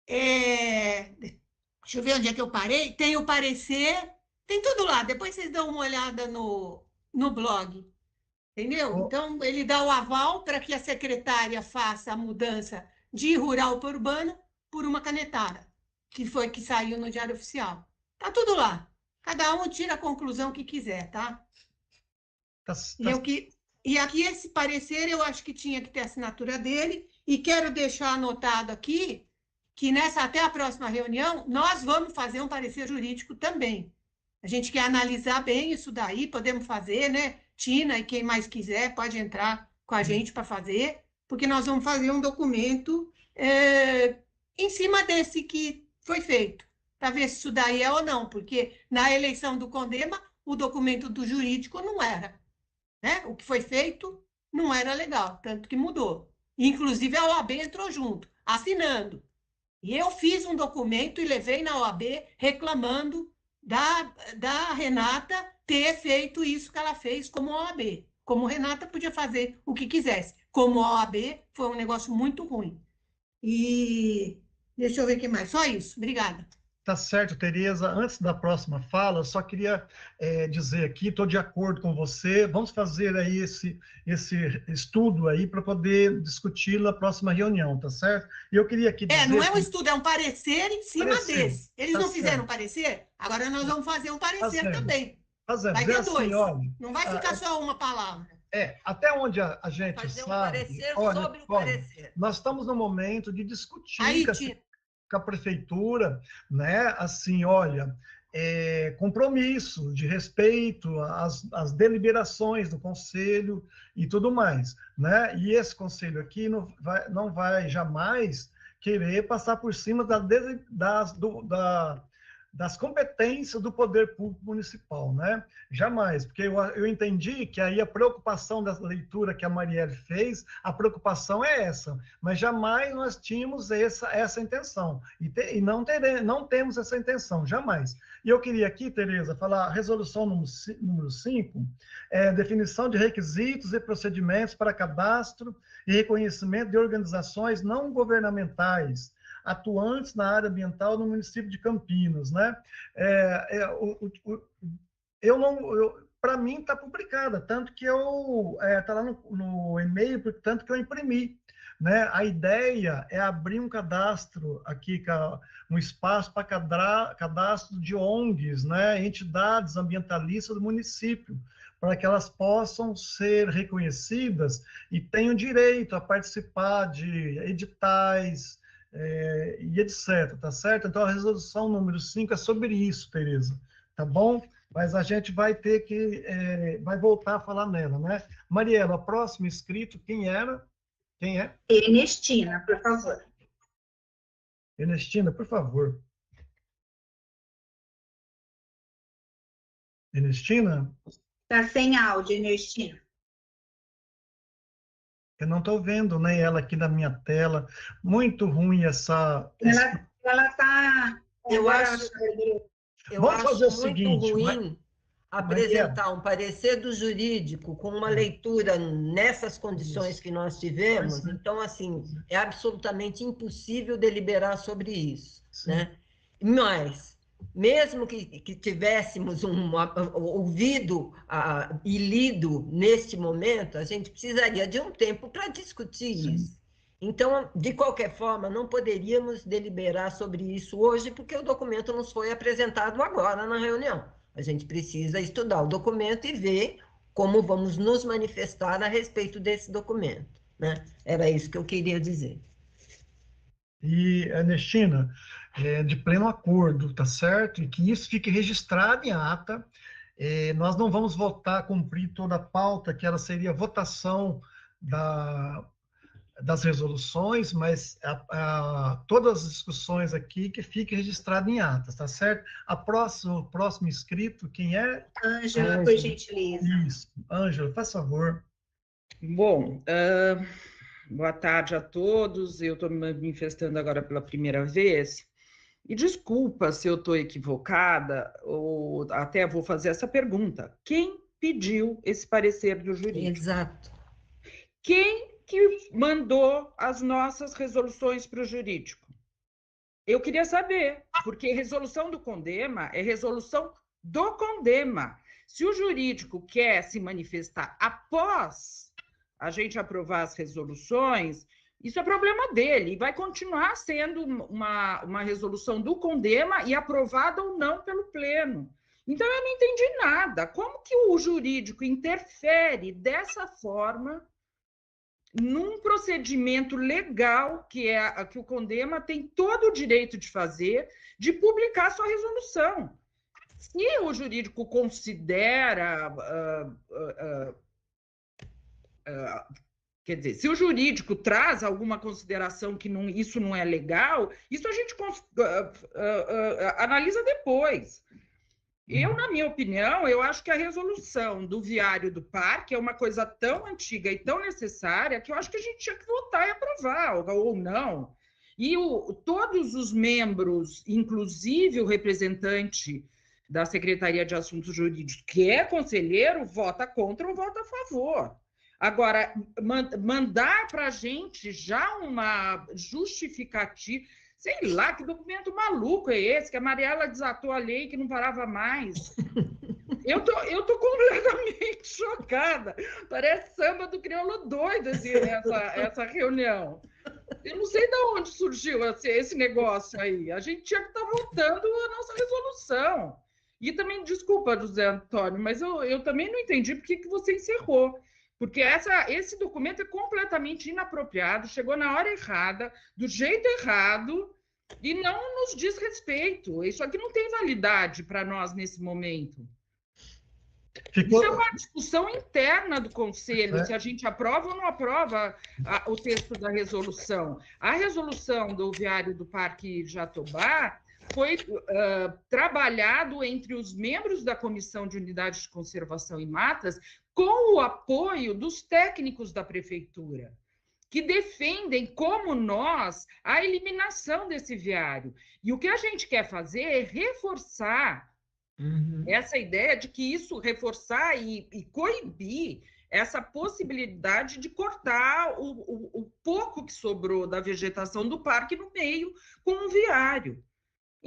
Deixa eu ver onde é que eu parei. Tem o parecer, tem tudo lá. Depois vocês dão uma olhada no blog. Entendeu? Então, ele dá o aval para que a secretária faça a mudança de rural para urbano por uma canetada, que saiu no Diário Oficial. Tá tudo lá. Cada um tira a conclusão que quiser, tá? E aqui esse parecer eu acho que tinha que ter a assinatura dele, e quero deixar anotado aqui que até a próxima reunião nós vamos fazer um parecer jurídico também. A gente quer analisar bem isso daí, podemos fazer, né? Tina e quem mais quiser pode entrar com a gente para fazer, porque nós vamos fazer um documento em cima desse que foi feito, para ver se isso daí é ou não, porque na eleição do Condema, o documento do jurídico não era, né? O que foi feito não era legal, tanto que mudou. Inclusive, a OAB entrou junto, assinando. E eu fiz um documento e levei na OAB reclamando da Renata ter feito isso que ela fez como OAB. Como Renata podia fazer o que quisesse. Como OAB, foi um negócio muito ruim. E deixa eu ver o que mais. Só isso. Obrigada. Tá certo, Tereza. Antes da próxima fala, só queria dizer aqui, estou de acordo com você, vamos fazer aí esse estudo aí para poder discutir na próxima reunião, tá certo? E eu queria aqui dizer... não é um estudo, é um parecer em cima desse. Eles tá não fizeram certo. parecer? Agora nós vamos fazer um parecer também. Fazendo. Vai ter assim, dois. Olha, não vai ficar só uma palavra. Até onde a gente fazer sabe... um parecer sobre o parecer. Nós estamos no momento de discutir com a prefeitura, né? Assim, olha, compromisso de respeito às deliberações do conselho e tudo mais, né? E esse conselho aqui não vai jamais querer passar por cima das competências do poder público municipal, né? Jamais, porque eu entendi que aí a preocupação da leitura que a Marielle fez, a preocupação é essa, mas jamais nós tínhamos essa intenção, e não temos essa intenção, jamais. E eu queria aqui, Tereza, falar a resolução número 5, definição de requisitos e procedimentos para cadastro e reconhecimento de organizações não governamentais, atuantes na área ambiental no município de Campinas, né? Para mim está publicada, tanto que está lá no e-mail, tanto que eu imprimi, né? A ideia é abrir um cadastro aqui, um espaço para cadastro de ONGs, né? Entidades ambientalistas do município, para que elas possam ser reconhecidas e tenham direito a participar de editais, e etc, tá certo? Então, a resolução número 5 é sobre isso, Tereza, tá bom? Mas a gente vai ter que, vai voltar a falar nela, né? Mariela, próximo inscrito, quem era? Quem é? Ernestina, por favor. Ernestina, por favor. Ernestina? Está sem áudio, Ernestina. Eu não estou vendo nem ela aqui na minha tela. Muito ruim essa... Ela está... Eu acho Vamos fazer o seguinte, ruim apresentar um parecer do jurídico com uma leitura nessas condições que nós tivemos. Então, assim, é absolutamente impossível deliberar sobre isso, né? Mas, mesmo que tivéssemos ouvido e lido neste momento, a gente precisaria de um tempo para discutir isso. Então, de qualquer forma, não poderíamos deliberar sobre isso hoje, porque o documento nos foi apresentado agora na reunião. A gente precisa estudar o documento e ver como vamos nos manifestar a respeito desse documento, né? Era isso que eu queria dizer. E, Ernestina, de pleno acordo, tá certo? E que isso fique registrado em ata. Nós não vamos votar, cumprir toda a pauta, que ela seria votação das resoluções, mas todas as discussões aqui que fiquem registradas em atas, tá certo? O próximo inscrito, quem é? Ângela, por gentileza. Isso. Ângela, faz favor. Bom, boa tarde a todos. Eu estou me manifestando agora pela primeira vez. E desculpa se eu estou equivocada, ou até vou fazer essa pergunta. Quem pediu esse parecer do jurídico? Exato. Quem que mandou as nossas resoluções para o jurídico? Eu queria saber, porque resolução do CONDEMA é resolução do CONDEMA. Se o jurídico quer se manifestar após a gente aprovar as resoluções, isso é problema dele, e vai continuar sendo uma resolução do CONDEMA e aprovada ou não pelo Pleno. Então, eu não entendi nada. Como que o jurídico interfere dessa forma num procedimento legal que o CONDEMA tem todo o direito de fazer, de publicar sua resolução? Se o jurídico considera... quer dizer, se o jurídico traz alguma consideração que isso não é legal, isso a gente analisa depois. Eu, na minha opinião, eu acho que a resolução do Viário do Parque é uma coisa tão antiga e tão necessária que eu acho que a gente tinha que votar e aprovar, ou não. E todos os membros, inclusive o representante da Secretaria de Assuntos Jurídicos, que é conselheiro, vota contra ou vota a favor. Agora, mandar para a gente já uma justificativa... Sei lá, que documento maluco é esse, que a Mariela desatou a lei que não parava mais. Eu tô completamente chocada. Parece samba do crioulo doido assim, essa reunião. Eu não sei de onde surgiu esse negócio aí. A gente tinha que estar votando a nossa resolução. E também, desculpa, José Antônio, mas eu também não entendi por que você encerrou. Porque esse documento é completamente inapropriado, chegou na hora errada, do jeito errado, e não nos diz respeito. Isso aqui não tem validade para nós nesse momento. Isso é uma discussão interna do Conselho, se a gente aprova ou não aprova o texto da resolução. A resolução do Viário do Parque Jatobá foi trabalhado entre os membros da Comissão de Unidade de Conservação e Matas com o apoio dos técnicos da Prefeitura, que defendem, como nós, a eliminação desse viário. E o que a gente quer fazer é reforçar essa ideia de que isso, reforçar e coibir essa possibilidade de cortar o pouco que sobrou da vegetação do parque no meio com um viário.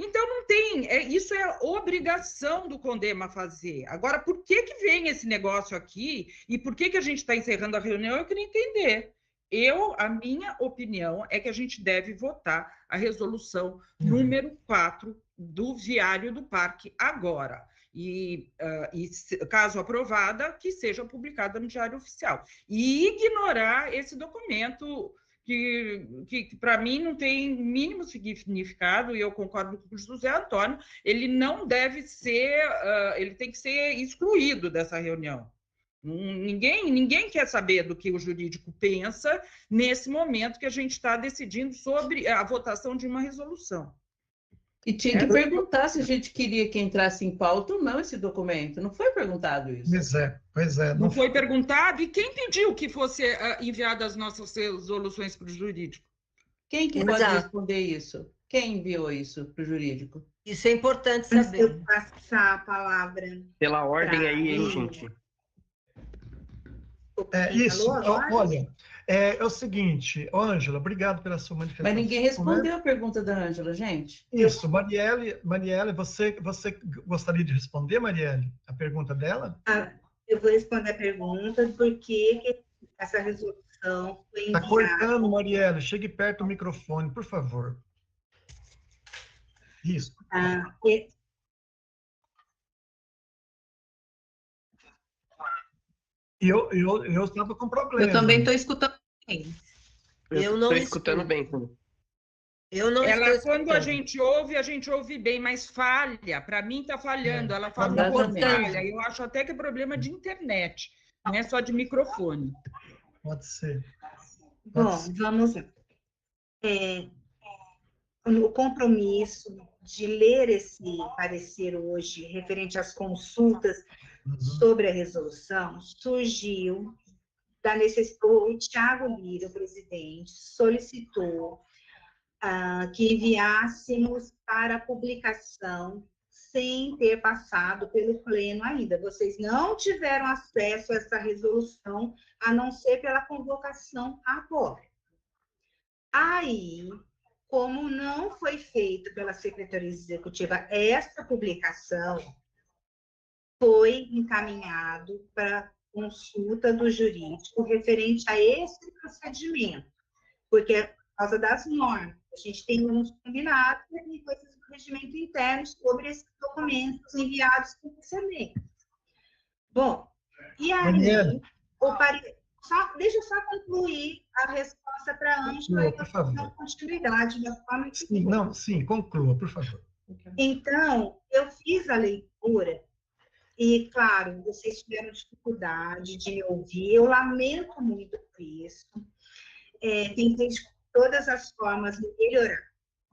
Então, não tem, isso é obrigação do CONDEMA fazer. Agora, por que vem esse negócio aqui e por que a gente está encerrando a reunião, eu queria entender. A minha opinião é que a gente deve votar a resolução número 4 do Viário do Parque agora. E caso aprovada, que seja publicada no Diário Oficial. E ignorar esse documento que para mim não tem mínimo significado, e eu concordo com o José Antônio, ele não deve ser, ele tem que ser excluído dessa reunião. Ninguém quer saber do que o jurídico pensa nesse momento que a gente está decidindo sobre a votação de uma resolução. E tinha que perguntar se a gente queria que entrasse em pauta ou não esse documento. Não foi perguntado isso. Pois é. Não foi perguntado? E quem pediu que fosse enviado as nossas resoluções para o jurídico? Quem que pode responder isso? Quem enviou isso para o jurídico? Isso é importante saber. Eu passar a palavra. Pela ordem aí, hein, gente? Isso, olha, é o seguinte, Ângela, obrigado pela sua manifestação. Mas ninguém respondeu a pergunta da Ângela, gente. Isso, Marielle, você gostaria de responder, Marielle, a pergunta dela? Eu vou responder a pergunta, porque essa resolução foi enviada. Está cortando, Marielle, chegue perto do microfone, por favor. Isso. Eu estava com problema. Eu também estou escutando bem. Eu não estou escutando bem também. Quando a gente ouve bem, mas falha. Para mim está falhando. Ela fala com falha. Eu acho até que é problema de internet, não é só de microfone. Pode ser. Bom, vamos lá. O compromisso de ler esse parecer hoje, referente às consultas sobre a resolução, surgiu da necessidade. O Thiago Lira, o presidente, solicitou que enviássemos para publicação sem ter passado pelo pleno ainda. Vocês não tiveram acesso a essa resolução, a não ser pela convocação agora. Aí, como não foi feito pela Secretaria Executiva essa publicação, foi encaminhado para consulta do jurídico referente a esse procedimento, porque por causa das normas, a gente tem uns combinados e coisas do regimento interno sobre esses documentos enviados por procedimento. Bom, e aí, deixa eu só concluir a resposta para a Ângela e a continuidade da forma que Sim, conclua, por favor. Então, eu fiz a leitura e, claro, vocês tiveram dificuldade de me ouvir, eu lamento muito por isso. Tentei de todas as formas de melhorar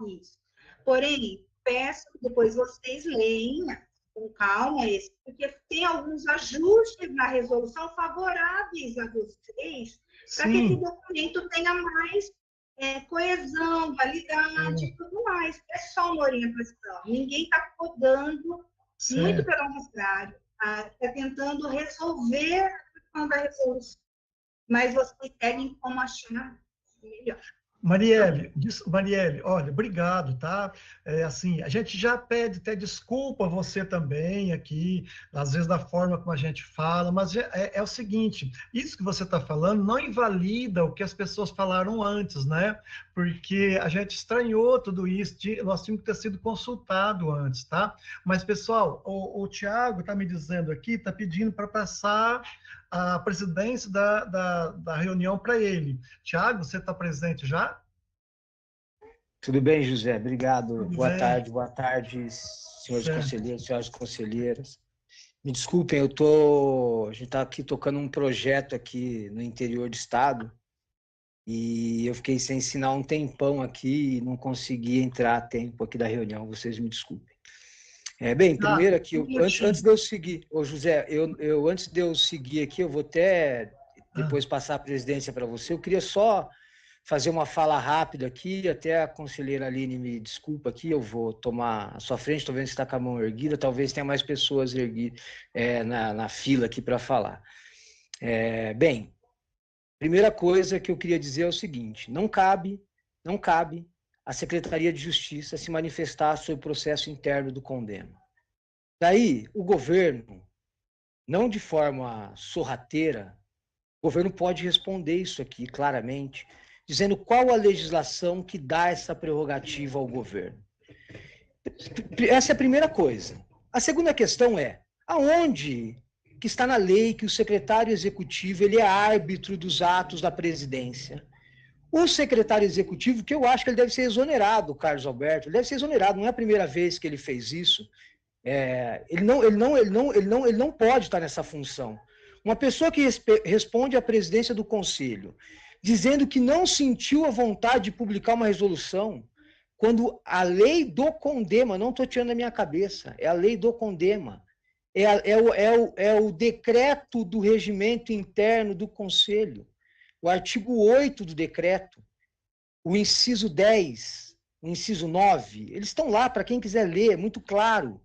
isso. Porém, peço que depois vocês leiam com calma porque tem alguns ajustes na resolução favoráveis a vocês, para que esse documento tenha mais coesão, validade e tudo mais. É só uma orientação. Ninguém está podando, muito pelo contrário, está tentando resolver a questão da resolução. Mas vocês seguem como achar melhor. Marielle, olha, obrigado, tá? Assim, a gente já pede até desculpa a você também aqui, às vezes da forma como a gente fala, mas é o seguinte, isso que você está falando não invalida o que as pessoas falaram antes, né? Porque a gente estranhou tudo isso, nós tínhamos que ter sido consultado antes, tá? Mas, pessoal, o Thiago está me dizendo aqui, está pedindo para passar a presidência da reunião para ele. Thiago, você está presente já? Tudo bem, José? Obrigado. Boa tarde, senhores conselheiros, senhoras conselheiras. Me desculpem, a gente está aqui tocando um projeto aqui no interior do estado e eu fiquei sem sinal um tempão aqui e não consegui entrar a tempo aqui da reunião, vocês me desculpem. Bem, primeiro aqui, antes de eu seguir, José, eu antes de eu seguir aqui, eu vou até depois passar a presidência para você, eu queria só fazer uma fala rápida aqui, até a conselheira Aline me desculpa aqui, eu vou tomar a sua frente, estou vendo que você está com a mão erguida, talvez tenha mais pessoas erguidas na fila aqui para falar. Bem, primeira coisa que eu queria dizer é o seguinte, não cabe a Secretaria de Justiça se manifestar sobre o processo interno do Condema. Daí, o governo, não de forma sorrateira, o governo pode responder isso aqui claramente, dizendo qual a legislação que dá essa prerrogativa ao governo. Essa é a primeira coisa. A segunda questão é, aonde que está na lei que o secretário executivo ele é árbitro dos atos da presidência? O secretário executivo, que eu acho que ele deve ser exonerado, Carlos Alberto, ele deve ser exonerado, não é a primeira vez que ele fez isso. Ele não pode estar nessa função. Uma pessoa que responde à presidência do Conselho, dizendo que não sentiu a vontade de publicar uma resolução, quando a lei do Condema, não estou tirando da minha cabeça, é a lei do Condema, é o decreto do regimento interno do Conselho, o artigo 8 do decreto, o inciso 10, o inciso 9, eles estão lá para quem quiser ler, é muito claro.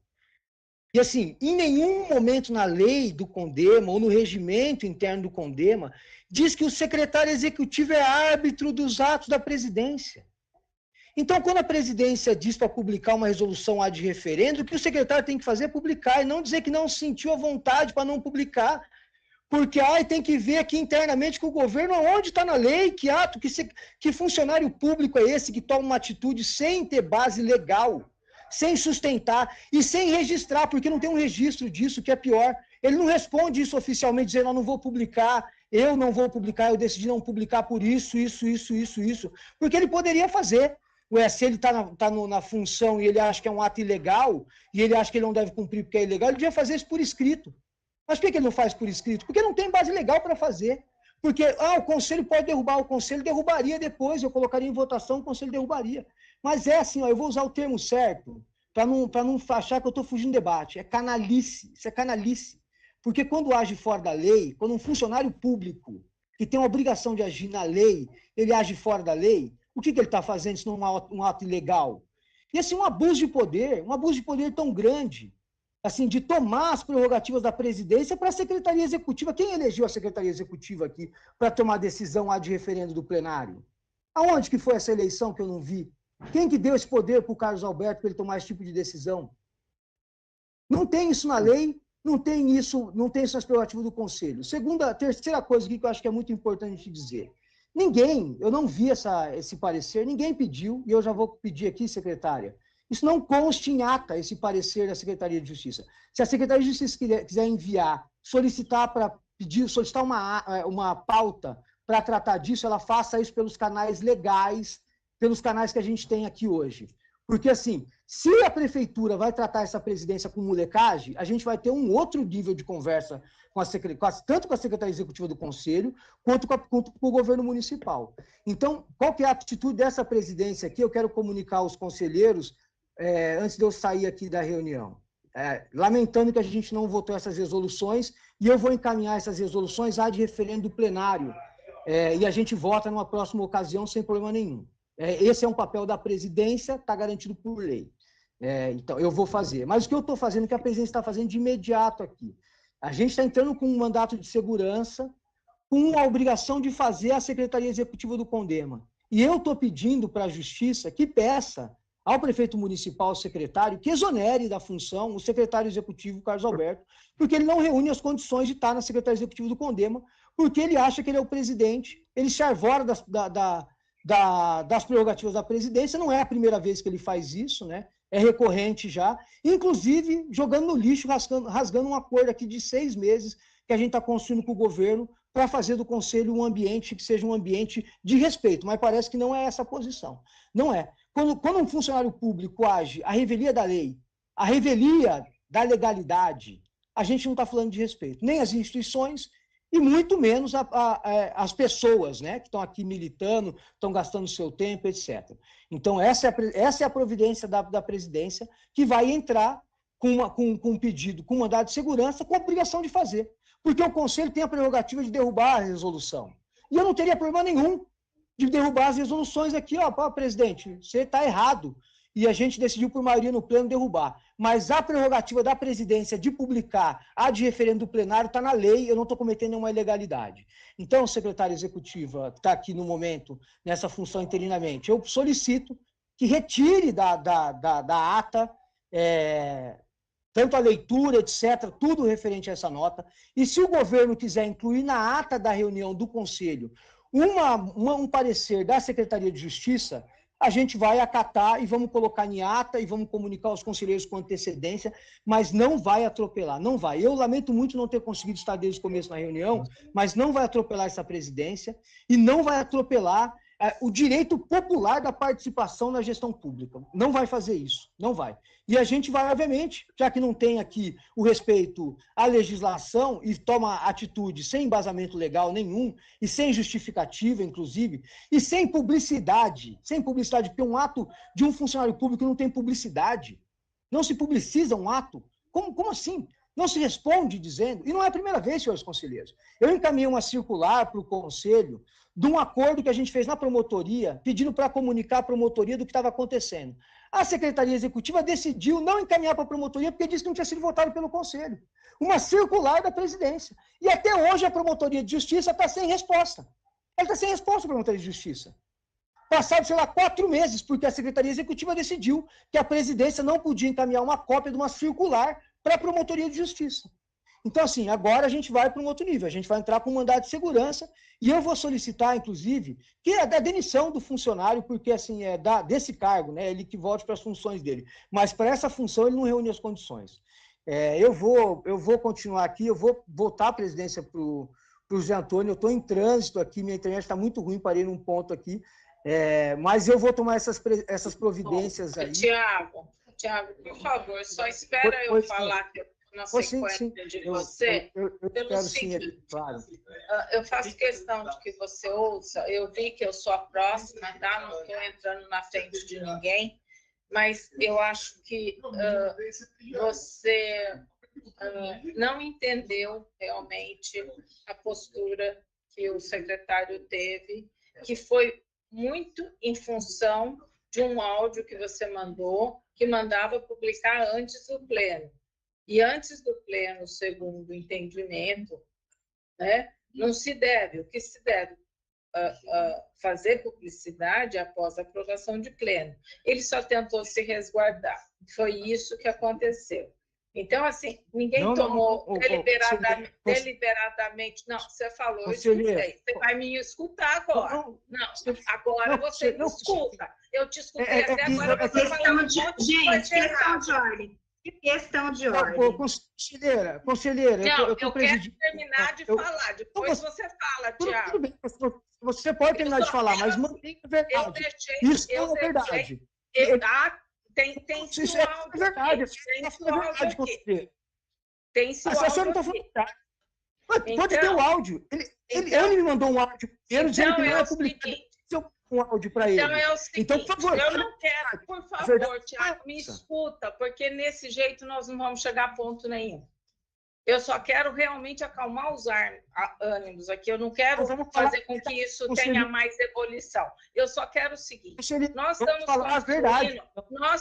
E assim, em nenhum momento na lei do Condema ou no regimento interno do Condema diz que o secretário executivo é árbitro dos atos da presidência. Então, quando a presidência diz para publicar uma resolução ad referendo, o que o secretário tem que fazer é publicar e não dizer que não sentiu a vontade para não publicar. Porque tem que ver aqui internamente com o governo onde está na lei, que ato, que funcionário público é esse que toma uma atitude sem ter base legal, sem sustentar e sem registrar, porque não tem um registro disso, que é pior. Ele não responde isso oficialmente, dizendo, eu não vou publicar, eu decidi não publicar por isso. Porque ele poderia fazer. Se ele está na função e ele acha que é um ato ilegal, e ele acha que ele não deve cumprir porque é ilegal, ele devia fazer isso por escrito. Mas por que ele não faz por escrito? Porque não tem base legal para fazer. Porque, o Conselho pode derrubar, o Conselho derrubaria depois, eu colocaria em votação, o Conselho derrubaria. Mas é assim, eu vou usar o termo certo, para não achar que eu estou fugindo do debate. É canalice, isso é canalice. Porque quando age fora da lei, quando um funcionário público que tem a obrigação de agir na lei, ele age fora da lei, o que ele está fazendo se não é um ato ilegal? E assim, um abuso de poder tão grande, assim, de tomar as prerrogativas da presidência para a Secretaria Executiva. Quem elegeu a Secretaria Executiva aqui para tomar decisão ad referendo do plenário? Aonde que foi essa eleição que eu não vi? Quem que deu esse poder para o Carlos Alberto para ele tomar esse tipo de decisão? Não tem isso na lei, não tem isso nas prerrogativas do Conselho. Terceira coisa aqui que eu acho que é muito importante dizer. Eu não vi esse parecer, ninguém pediu, e eu já vou pedir aqui, secretária, isso não consta em ata, esse parecer da Secretaria de Justiça. Se a Secretaria de Justiça quiser enviar, solicitar uma pauta para tratar disso, ela faça isso pelos canais legais, pelos canais que a gente tem aqui hoje. Porque, assim, se a prefeitura vai tratar essa presidência com molecagem, a gente vai ter um outro nível de conversa tanto com a Secretaria Executiva do Conselho, quanto com o governo municipal. Então, qual que é a atitude dessa presidência aqui? Eu quero comunicar aos conselheiros, antes de eu sair aqui da reunião. Lamentando que a gente não votou essas resoluções, e eu vou encaminhar essas resoluções ad referendo do plenário, e a gente vota numa próxima ocasião sem problema nenhum. Esse é um papel da presidência, está garantido por lei. Então, eu vou fazer. Mas o que eu estou fazendo, o que a presidência está fazendo de imediato aqui? A gente está entrando com um mandato de segurança, com a obrigação de fazer a Secretaria Executiva do Condema. E eu estou pedindo para a Justiça que peça ao prefeito municipal, ao secretário, que exonere da função o secretário executivo, Carlos Alberto, porque ele não reúne as condições de estar na Secretaria Executiva do Condema, porque ele acha que ele é o presidente, ele se arvora das prerrogativas da presidência, não é a primeira vez que ele faz isso, né? É recorrente já, inclusive jogando no lixo, rasgando um acordo aqui de 6 meses que a gente está construindo com o governo para fazer do Conselho um ambiente que seja um ambiente de respeito, mas parece que não é essa a posição. Não é. Quando um funcionário público age à revelia da lei, à revelia da legalidade, a gente não está falando de respeito, nem as instituições e muito menos as pessoas, né, que estão aqui militando, estão gastando seu tempo, etc. Então, essa é a providência da presidência, que vai entrar com um pedido, com um mandado de segurança, com a obrigação de fazer. Porque o Conselho tem a prerrogativa de derrubar a resolução. E eu não teria problema nenhum de derrubar as resoluções aqui, presidente, você está errado. E a gente decidiu por maioria no pleno derrubar. Mas a prerrogativa da presidência de publicar a de referendo do plenário está na lei, eu não estou cometendo nenhuma ilegalidade. Então, secretária executiva, que está aqui no momento, nessa função interinamente, eu solicito que retire da ata, tanto a leitura, etc., tudo referente a essa nota. E se o governo quiser incluir na ata da reunião do Conselho um parecer da Secretaria de Justiça, a gente vai acatar e vamos colocar em ata e vamos comunicar aos conselheiros com antecedência, mas não vai atropelar, não vai. Eu lamento muito não ter conseguido estar desde o começo na reunião, mas não vai atropelar essa presidência e não vai atropelar o direito popular da participação na gestão pública. Não vai fazer isso, não vai. E a gente vai, obviamente, já que não tem aqui o respeito à legislação e toma atitude sem embasamento legal nenhum, e sem justificativa, inclusive, e sem publicidade, porque um ato de um funcionário público não tem publicidade. Não se publiciza um ato. Como assim? Não se responde dizendo, e não é a primeira vez, senhores conselheiros. Eu encaminhei uma circular para o Conselho de um acordo que a gente fez na promotoria, pedindo para comunicar à promotoria do que estava acontecendo. A Secretaria Executiva decidiu não encaminhar para a promotoria porque disse que não tinha sido votado pelo Conselho. Uma circular da presidência. E até hoje a Promotoria de Justiça está sem resposta. Ela está sem resposta, a Promotoria de Justiça. Passaram, sei lá, 4 meses, porque a Secretaria Executiva decidiu que a presidência não podia encaminhar uma cópia de uma circular para a Promotoria de Justiça. Então, assim, agora a gente vai para um outro nível, a gente vai entrar com um mandado de segurança e eu vou solicitar, inclusive, que é da demissão do funcionário, porque, assim, desse cargo, né, ele que volte para as funções dele. Mas para essa função ele não reúne as condições. Eu vou continuar aqui, eu vou voltar a presidência para o José Antônio, eu estou em trânsito aqui, minha internet está muito ruim, parei num ponto aqui, mas eu vou tomar essas providências aí. Tiago, por favor, só espera eu falar na sequência de você. Eu pelo espero seguinte, sim, claro. Eu faço questão de que você ouça, eu vi que eu sou a próxima, tá? Não estou entrando na frente de ninguém, mas eu acho que você não entendeu realmente a postura que o secretário teve, que foi muito em função de um áudio que você mandou, que mandava publicar antes do pleno. E antes do pleno, segundo o entendimento, né, não se deve, o que se deve fazer publicidade após a aprovação de pleno. Ele só tentou se resguardar. Foi isso que aconteceu. Então, assim, ninguém tomou deliberadamente. Não, você falou, eu escutei. Você vai me escutar agora. Não, agora você me escuta. Eu te escutei até agora. Você falou um monte de coisa errada. Questão de ordem. Conselheira, não, eu quero terminar de falar. Depois você fala, Tiago. Tudo bem, você pode terminar de falar, mas mantém a verdade. Isso é a verdade. Tem seu áudio. Verdade, Tem seu áudio aqui. Tem seu áudio. A senhora não está falando verdade. Pode ter o áudio. Ele me mandou um áudio primeiro dizendo que não é publicado. Um áudio para ele. Então é o seguinte, então, por favor, eu não quero, por favor, Tiago, me escuta, porque nesse jeito nós não vamos chegar a ponto nenhum. Eu só quero realmente acalmar os ânimos aqui. Eu não quero fazer com que isso tenha mais ebulição. Eu só quero o seguinte: nós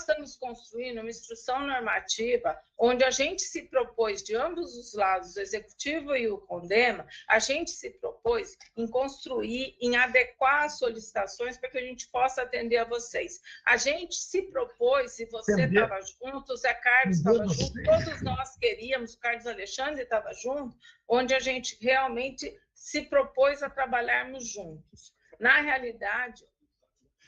estamos construindo uma instrução normativa onde a gente se propôs, de ambos os lados, o executivo e o CONDEMA, a gente se propôs em construir, em adequar as solicitações para que a gente possa atender a vocês. A gente se propôs, se você estava junto, o Zé Carlos estava junto, todos nós queríamos, o Carlos Alexandre estava junto, onde a gente realmente se propôs a trabalharmos juntos. Na realidade,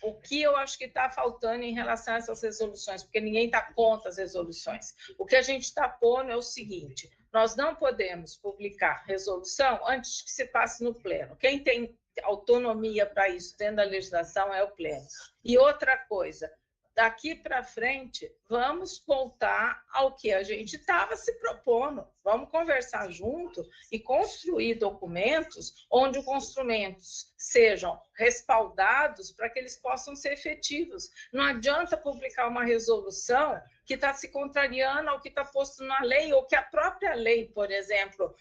o que eu acho que está faltando em relação a essas resoluções, porque ninguém está contra as resoluções, o que a gente está pondo é o seguinte: nós não podemos publicar resolução antes que se passe no pleno. Quem tem autonomia para isso dentro da legislação é o pleno. E outra coisa, daqui para frente, vamos voltar ao que a gente estava se propondo. Vamos conversar junto e construir documentos onde os instrumentos sejam respaldados para que eles possam ser efetivos. Não adianta publicar uma resolução que está se contrariando ao que está posto na lei, ou que a própria lei, por exemplo,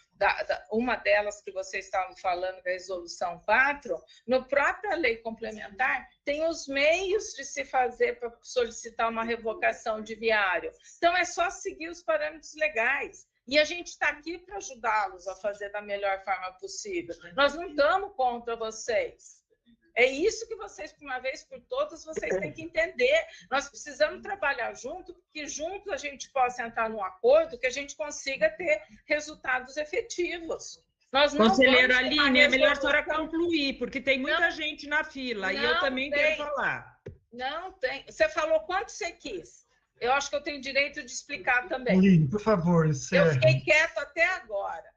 uma delas que vocês estavam falando, da Resolução 4, na própria lei complementar, tem os meios de se fazer para solicitar uma revogação de viário. Então, é só seguir os parâmetros legais. E a gente está aqui para ajudá-los a fazer da melhor forma possível. Nós não estamos contra vocês. É isso que vocês, por uma vez por todas, vocês têm que entender. Nós precisamos trabalhar junto, porque juntos a gente possa entrar num acordo que a gente consiga ter resultados efetivos. Nós não Conselheira Aline, é melhor a senhora concluir, porque tem muita gente na fila, e eu também quero falar. Não tem. Você falou quanto você quis. Eu acho que eu tenho direito de explicar também. Aline, por favor, Eu fiquei quieto até agora.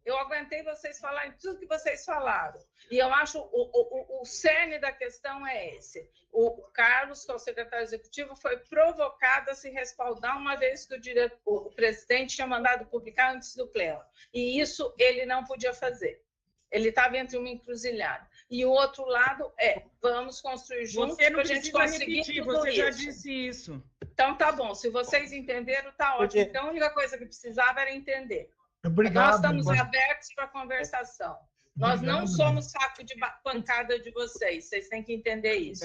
Eu aguentei vocês falarem tudo que vocês falaram. E eu acho o cerne da questão é esse. O Carlos, que é o secretário executivo, foi provocado a se respaldar uma vez que o presidente tinha mandado publicar antes do pleno. E isso ele não podia fazer. Ele estava entre uma encruzilhada. E o outro lado é, vamos construir juntos para a gente conseguir tudo você já isso. disse isso. Então, tá bom. Se vocês entenderam, tá ótimo. Então, a única coisa que precisava era entender. Obrigado. Nós estamos abertos para a conversação. Nós não somos saco de pancada de vocês. Vocês têm que entender isso.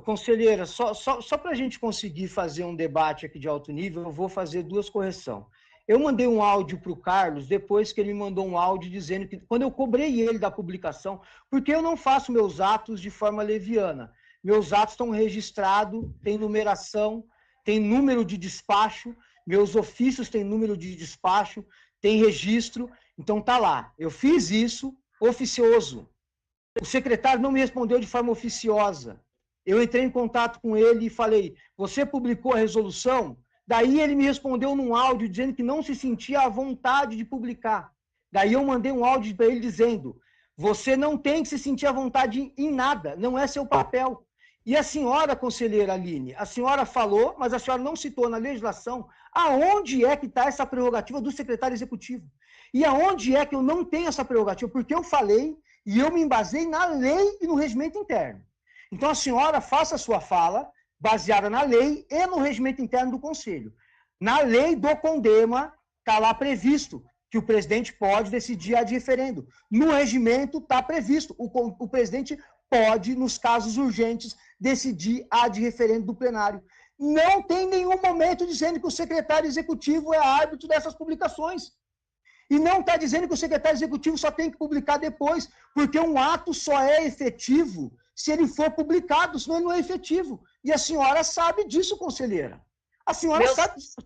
Conselheira, só para a gente conseguir fazer um debate aqui de alto nível, eu vou fazer duas correções. Eu mandei um áudio para o Carlos, depois que ele me mandou um áudio dizendo que, quando eu cobrei ele da publicação, porque eu não faço meus atos de forma leviana. Meus atos estão registrados, tem numeração, tem número de despacho, meus ofícios têm número de despacho, tem registro, então tá lá. Eu fiz isso oficioso. O secretário não me respondeu de forma oficiosa. Eu entrei em contato com ele e falei, você publicou a resolução? Daí ele me respondeu num áudio dizendo que não se sentia à vontade de publicar. Daí eu mandei um áudio para ele dizendo, você não tem que se sentir à vontade em nada, não é seu papel. E a senhora, conselheira Aline, a senhora falou, mas a senhora não citou na legislação aonde é que está essa prerrogativa do secretário executivo. E aonde é que eu não tenho essa prerrogativa? Porque eu falei e eu me embasei na lei e no regimento interno. Então a senhora faça a sua fala baseada na lei e no regimento interno do Conselho. Na lei do CONDEMA, está lá previsto que o presidente pode decidir ad referendo. No regimento está previsto, o presidente pode, nos casos urgentes, decidir ad referendo do plenário. Não tem nenhum momento dizendo que o secretário executivo é árbitro dessas publicações. E não está dizendo que o secretário executivo só tem que publicar depois, porque um ato só é efetivo se ele for publicado, senão ele não é efetivo. E a senhora sabe disso, conselheira. A senhora sabe disso.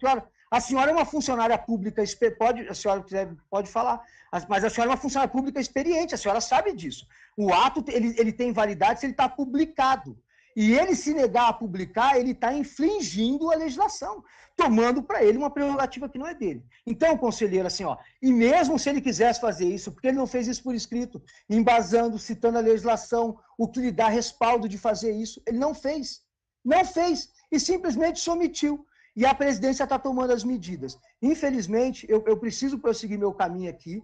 A senhora é uma funcionária pública, a senhora pode falar, mas a senhora é uma funcionária pública experiente, a senhora sabe disso. O ato ele tem validade se ele está publicado. E ele se negar a publicar, ele está infringindo a legislação, tomando para ele uma prerrogativa que não é dele. Então, conselheiro, assim, e mesmo se ele quisesse fazer isso, porque ele não fez isso por escrito, embasando, citando a legislação, o que lhe dá respaldo de fazer isso, ele não fez. Não fez. E simplesmente se omitiu. E a presidência está tomando as medidas. Infelizmente, eu preciso prosseguir meu caminho aqui.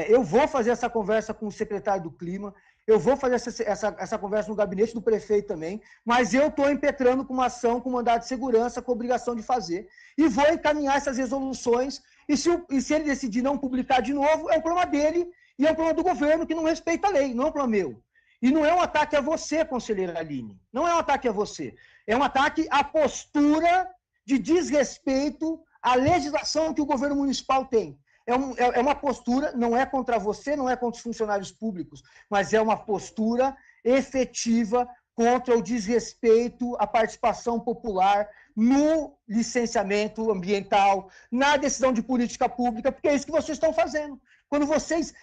Eu vou fazer essa conversa com o secretário do Clima, eu vou fazer essa conversa no gabinete do prefeito também, mas eu estou impetrando com uma ação com mandado de segurança, com obrigação de fazer, e vou encaminhar essas resoluções, e se ele decidir não publicar de novo, é um problema dele, e é um problema do governo que não respeita a lei, não é um problema meu. E não é um ataque a você, conselheira Aline, não é um ataque a você, é um ataque à postura de desrespeito à legislação que o governo municipal tem. É uma postura, não é contra você, não é contra os funcionários públicos, mas é uma postura efetiva contra o desrespeito à participação popular no licenciamento ambiental, na decisão de política pública, porque é isso que vocês estão fazendo. Quando vocês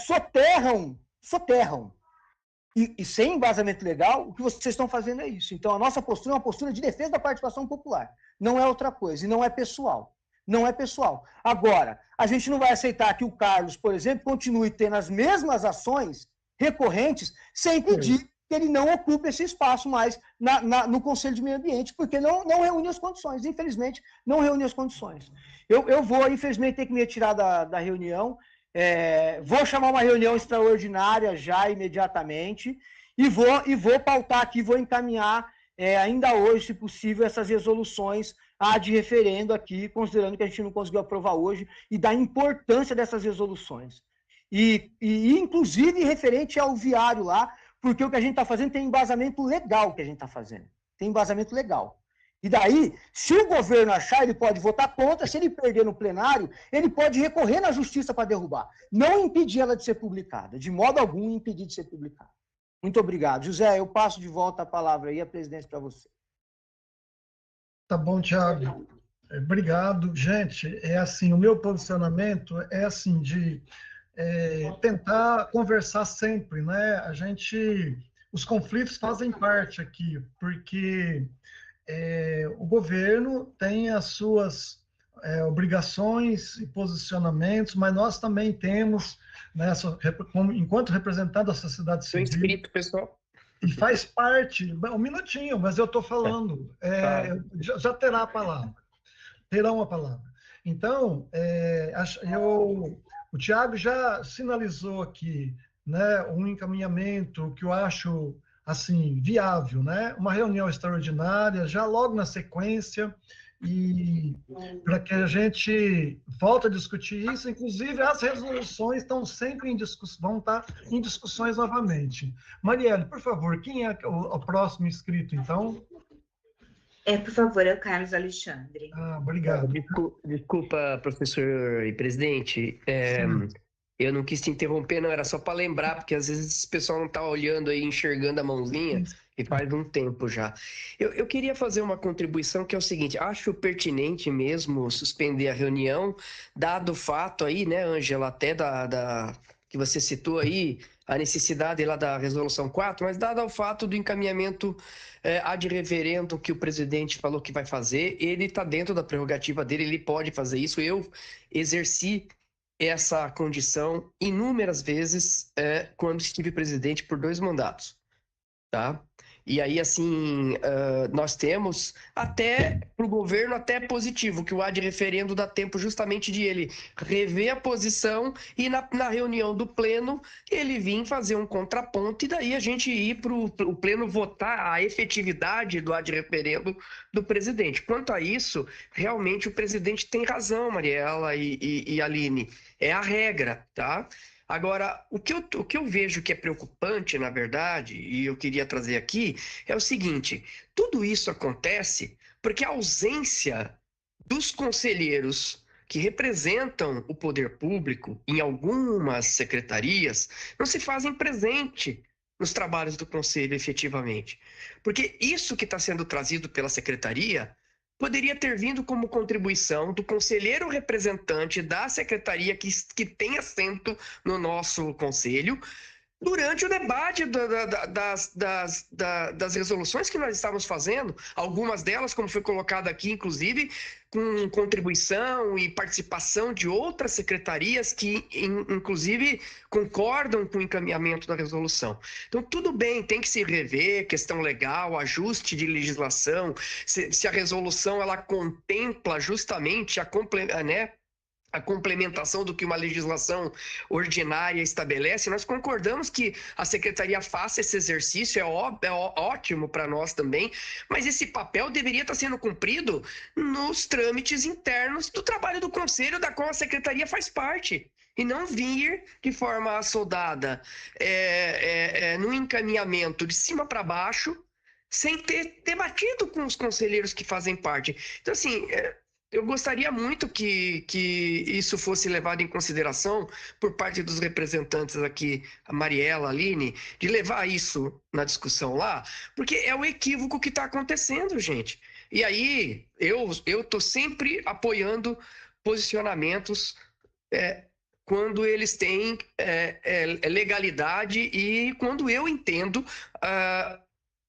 soterram, e sem embasamento legal, o que vocês estão fazendo é isso. Então, a nossa postura é uma postura de defesa da participação popular. Não é outra coisa, e não é pessoal. Não é pessoal. Agora, a gente não vai aceitar que o Carlos, por exemplo, continue tendo as mesmas ações recorrentes sem pedir que ele não ocupe esse espaço mais no Conselho de Meio Ambiente, porque não reúne as condições. Infelizmente, não reúne as condições. Eu vou, infelizmente, ter que me retirar da reunião. Vou chamar uma reunião extraordinária já imediatamente e vou pautar aqui, vou encaminhar ainda hoje, se possível, essas resoluções ad referendo aqui, considerando que a gente não conseguiu aprovar hoje, e da importância dessas resoluções. E inclusive, referente ao viário lá, porque o que a gente está fazendo tem embasamento legal que a gente está fazendo. Tem embasamento legal. E daí, se o governo achar, ele pode votar contra, se ele perder no plenário, ele pode recorrer na justiça para derrubar. Não impedir ela de ser publicada, de modo algum impedir de ser publicada. Muito obrigado. José, eu passo de volta a palavra aí, a presidência para você. Tá bom, Thiago. Obrigado. Gente, assim, o meu posicionamento é assim, de tentar conversar sempre, né? Os conflitos fazem parte aqui, porque o governo tem as suas obrigações e posicionamentos, mas nós também temos, enquanto representante da sociedade civil... Estou inscrito, pessoal. E faz parte... Um minutinho, mas eu estou falando. Já terá a palavra. Terão a palavra. Então, o Tiago já sinalizou aqui, né, um encaminhamento que eu acho assim viável, né? Uma reunião extraordinária, já logo na sequência, e para que a gente volte a discutir isso, inclusive as resoluções estão sempre vão estar em discussões novamente. Marielle, por favor, quem é o próximo inscrito, então? Por favor, é o Carlos Alexandre. Obrigado. Desculpa, professor e presidente. Eu não quis te interromper, não, era só para lembrar, porque às vezes o pessoal não está olhando aí, enxergando a mãozinha, e faz um tempo já. Eu queria fazer uma contribuição que é o seguinte: acho pertinente mesmo suspender a reunião, dado o fato aí, né, Ângela, até que você citou aí, a necessidade lá da resolução 4, mas dado o fato do encaminhamento ad referendum que o presidente falou que vai fazer, ele está dentro da prerrogativa dele, ele pode fazer isso. Eu exerci essa condição inúmeras vezes quando estive presidente por 2 mandatos, tá? E aí, assim, nós temos até para o governo até positivo, que o ad referendo dá tempo justamente de ele rever a posição e na reunião do pleno ele vir fazer um contraponto e daí a gente ir para o pleno votar a efetividade do ad referendo do presidente. Quanto a isso, realmente o presidente tem razão, Mariela e Aline, é a regra, tá? Agora, o que eu vejo que é preocupante, na verdade, e eu queria trazer aqui, é o seguinte: tudo isso acontece porque a ausência dos conselheiros que representam o poder público em algumas secretarias não se fazem presente nos trabalhos do conselho efetivamente. Porque isso que está sendo trazido pela secretaria poderia ter vindo como contribuição do conselheiro representante da secretaria que tem assento no nosso conselho, durante o debate das resoluções que nós estávamos fazendo, algumas delas, como foi colocado aqui, inclusive, com contribuição e participação de outras secretarias que, inclusive, concordam com o encaminhamento da resolução. Então, tudo bem, tem que se rever, questão legal, ajuste de legislação, se a resolução ela contempla justamente a complementação do que uma legislação ordinária estabelece, nós concordamos que a secretaria faça esse exercício, é ótimo para nós também, mas esse papel deveria estar sendo cumprido nos trâmites internos do trabalho do conselho, da qual a secretaria faz parte, e não vir de forma assoldada no encaminhamento de cima para baixo, sem ter debatido com os conselheiros que fazem parte. Então, assim, eu gostaria muito que isso fosse levado em consideração por parte dos representantes aqui, a Mariela, a Aline, de levar isso na discussão lá, porque é o equívoco que está acontecendo, gente. E aí, eu estou sempre apoiando posicionamentos quando eles têm legalidade e quando eu entendo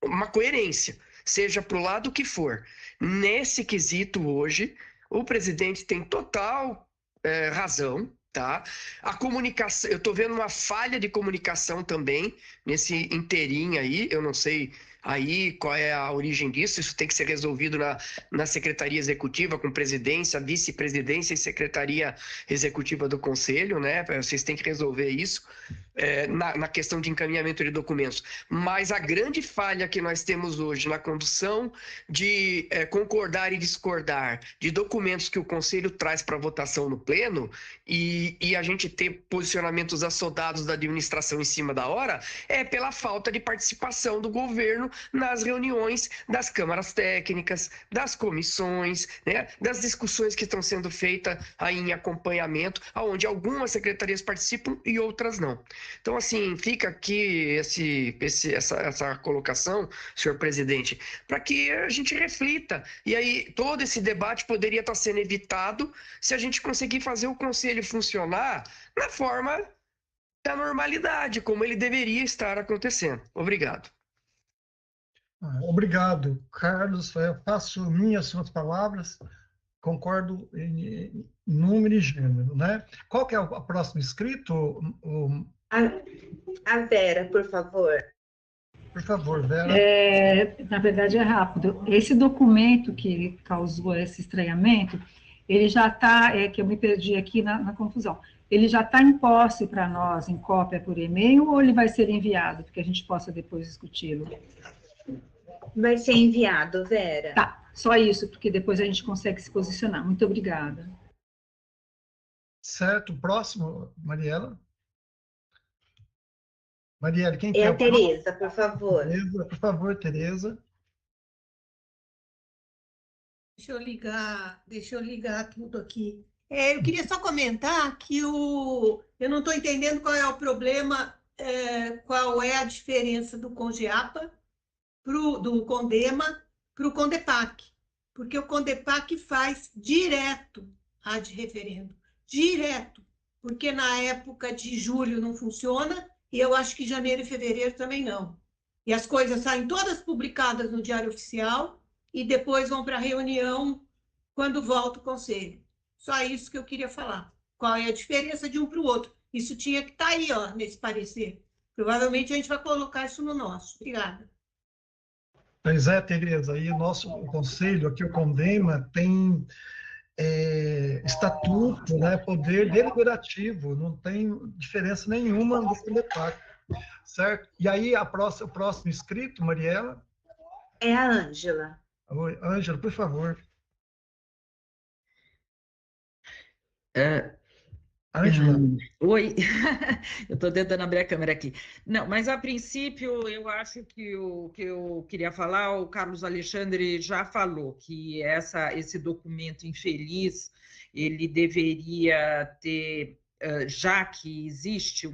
uma coerência, seja para o lado que for. Nesse quesito hoje, o presidente tem total razão, tá? A comunicação, eu estou vendo uma falha de comunicação também nesse inteirinho aí, eu não sei aí qual é a origem disso, isso tem que ser resolvido na Secretaria Executiva, com presidência, vice-presidência e Secretaria Executiva do Conselho, né? Vocês têm que resolver isso na questão de encaminhamento de documentos. Mas a grande falha que nós temos hoje na condução de concordar e discordar de documentos que o Conselho traz para votação no Pleno e a gente ter posicionamentos assodados da administração em cima da hora é pela falta de participação do governo nas reuniões das câmaras técnicas, das comissões, né, das discussões que estão sendo feitas aí em acompanhamento, onde algumas secretarias participam e outras não. Então, assim, fica aqui essa colocação, senhor presidente, para que a gente reflita. E aí, todo esse debate poderia estar sendo evitado se a gente conseguir fazer o conselho funcionar na forma da normalidade, como ele deveria estar acontecendo. Obrigado. Obrigado, Carlos. Eu faço minhas suas palavras. Concordo em número e gênero, né? Qual que é o próximo inscrito? A Vera, por favor. Por favor, Vera. Na verdade, é rápido. Esse documento que causou esse estranhamento, ele já está, que eu me perdi aqui na confusão, ele já está em posse para nós, em cópia por e-mail, ou ele vai ser enviado, para que a gente possa depois discuti-lo? Vai ser enviado, Vera. Tá, só isso, porque depois a gente consegue se posicionar. Muito obrigada. Certo. Próximo, Mariela. Mariela, quem É quer? a Tereza, por favor. Tereza, por favor, Tereza. Deixa eu ligar tudo aqui. Eu queria só comentar que eu não estou entendendo qual é o problema, qual é a diferença do CONGEAPA, do CONDEMA, para o CONDEPAC. Porque o CONDEPAC faz direto ad referendo. Direto. Porque na época de julho não funciona, e eu acho que janeiro e fevereiro também não. E as coisas saem todas publicadas no Diário Oficial e depois vão para a reunião quando volta o conselho. Só isso que eu queria falar. Qual é a diferença de um para o outro? Isso tinha que estar aí, ó, nesse parecer. Provavelmente a gente vai colocar isso no nosso. Obrigada. Pois é, Tereza, aí o conselho, aqui o CONDEMA, tem estatuto, né, poder deliberativo, não tem diferença nenhuma do CONDEPAC, certo? E aí, o próximo inscrito, Mariela? É a Ângela. Oi, Ângela, por favor. Ângela. Oi, eu estou tentando abrir a câmera aqui. Não, mas a princípio eu acho que o que eu queria falar, o Carlos Alexandre já falou, que esse documento infeliz, ele deveria ter, já que existe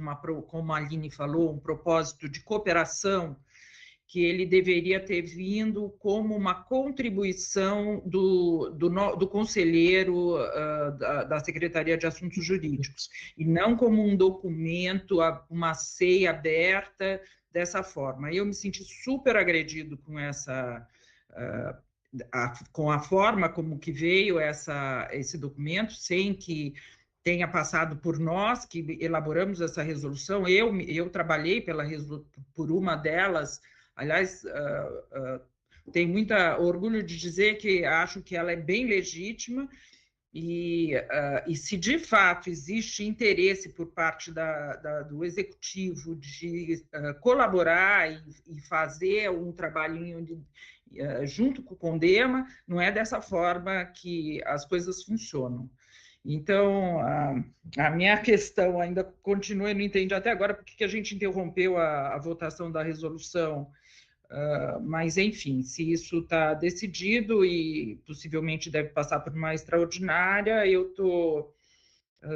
como a Aline falou, um propósito de cooperação, que ele deveria ter vindo como uma contribuição do conselheiro da Secretaria de Assuntos Jurídicos, e não como um documento, uma ceia aberta dessa forma. Eu me senti super agredido com com a forma como que veio esse documento, sem que tenha passado por nós, que elaboramos essa resolução. Eu trabalhei por uma delas. Aliás, tenho muito orgulho de dizer que acho que ela é bem legítima e se de fato existe interesse por parte do Executivo de colaborar e fazer um trabalhinho junto com o CONDEMA, não é dessa forma que as coisas funcionam. Então, a minha questão ainda continua, eu não entendi até agora porque que a gente interrompeu a votação da resolução. Mas, enfim, se isso está decidido e possivelmente deve passar por uma extraordinária, eu estou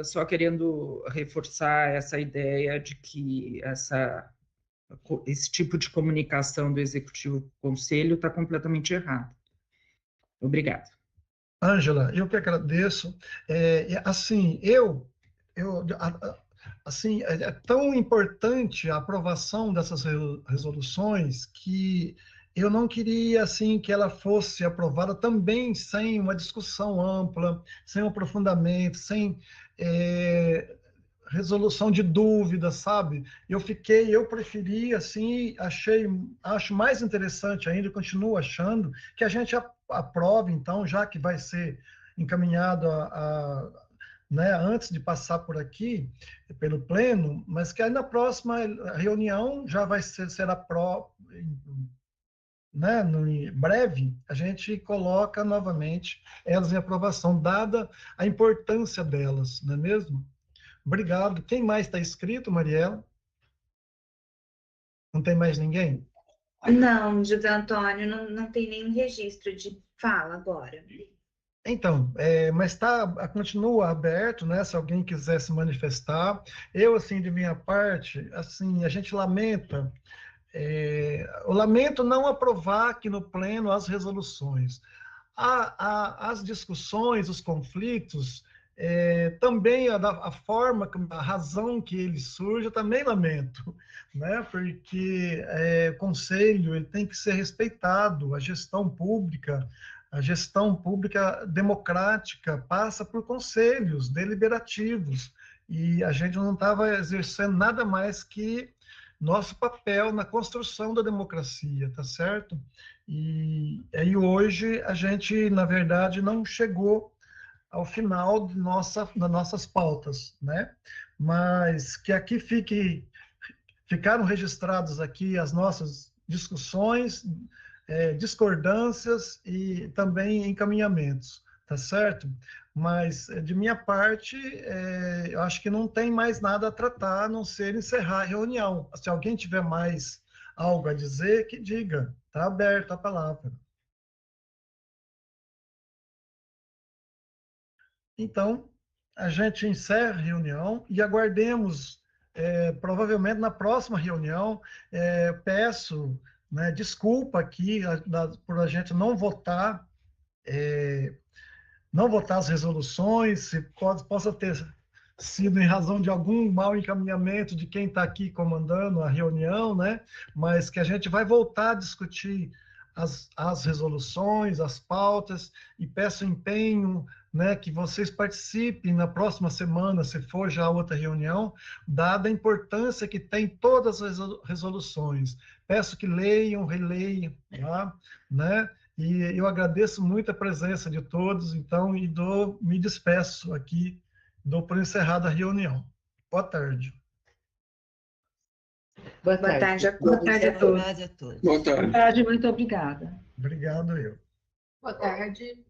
só querendo reforçar essa ideia de que esse tipo de comunicação do Executivo Conselho está completamente errado. Obrigada. Ângela, eu que agradeço. Assim, assim, é tão importante a aprovação dessas resoluções que eu não queria assim que ela fosse aprovada também sem uma discussão ampla, sem um aprofundamento, sem resolução de dúvidas, sabe? Eu preferi, assim, acho mais interessante ainda, continuo achando, que a gente aprove, então, já que vai ser encaminhado né, antes de passar por aqui, pelo Pleno, mas que aí na próxima reunião já será né, em breve, a gente coloca novamente elas em aprovação, dada a importância delas, não é mesmo? Obrigado. Quem mais está inscrito, Mariela? Não tem mais ninguém? Não, José Antônio, não tem nenhum registro de fala agora. Então, mas continua aberto, né? Se alguém quiser se manifestar. Eu, assim, de minha parte, assim, a gente lamenta, eu lamento não aprovar aqui no Pleno as resoluções. As discussões, os conflitos, também a forma, a razão que ele surge, eu também lamento, né? Porque o Conselho ele tem que ser respeitado, a gestão pública, A gestão pública democrática passa por conselhos deliberativos, e a gente não estava exercendo nada mais que nosso papel na construção da democracia, tá certo? E aí hoje a gente, na verdade, não chegou ao final de das nossas pautas, né? Mas que aqui ficaram registradas aqui as nossas discussões, discordâncias e também encaminhamentos, tá certo? Mas, de minha parte, eu acho que não tem mais nada a tratar, a não ser encerrar a reunião. Se alguém tiver mais algo a dizer, que diga. Está aberta a palavra. Então, a gente encerra a reunião e aguardemos, provavelmente na próxima reunião, peço, né, desculpa aqui por a gente não votar as resoluções, se possa ter sido em razão de algum mau encaminhamento de quem está aqui comandando a reunião, né? Mas que a gente vai voltar a discutir as resoluções, as pautas, e peço empenho, né, que vocês participem na próxima semana, se for já outra reunião, dada a importância que tem todas as resoluções. Peço que leiam, releiam, tá? Né? E eu agradeço muito a presença de todos, então, e me despeço aqui, dou por encerrada a reunião. Boa tarde. Boa tarde a todos. Boa tarde, muito obrigada. Obrigado, eu. Boa tarde.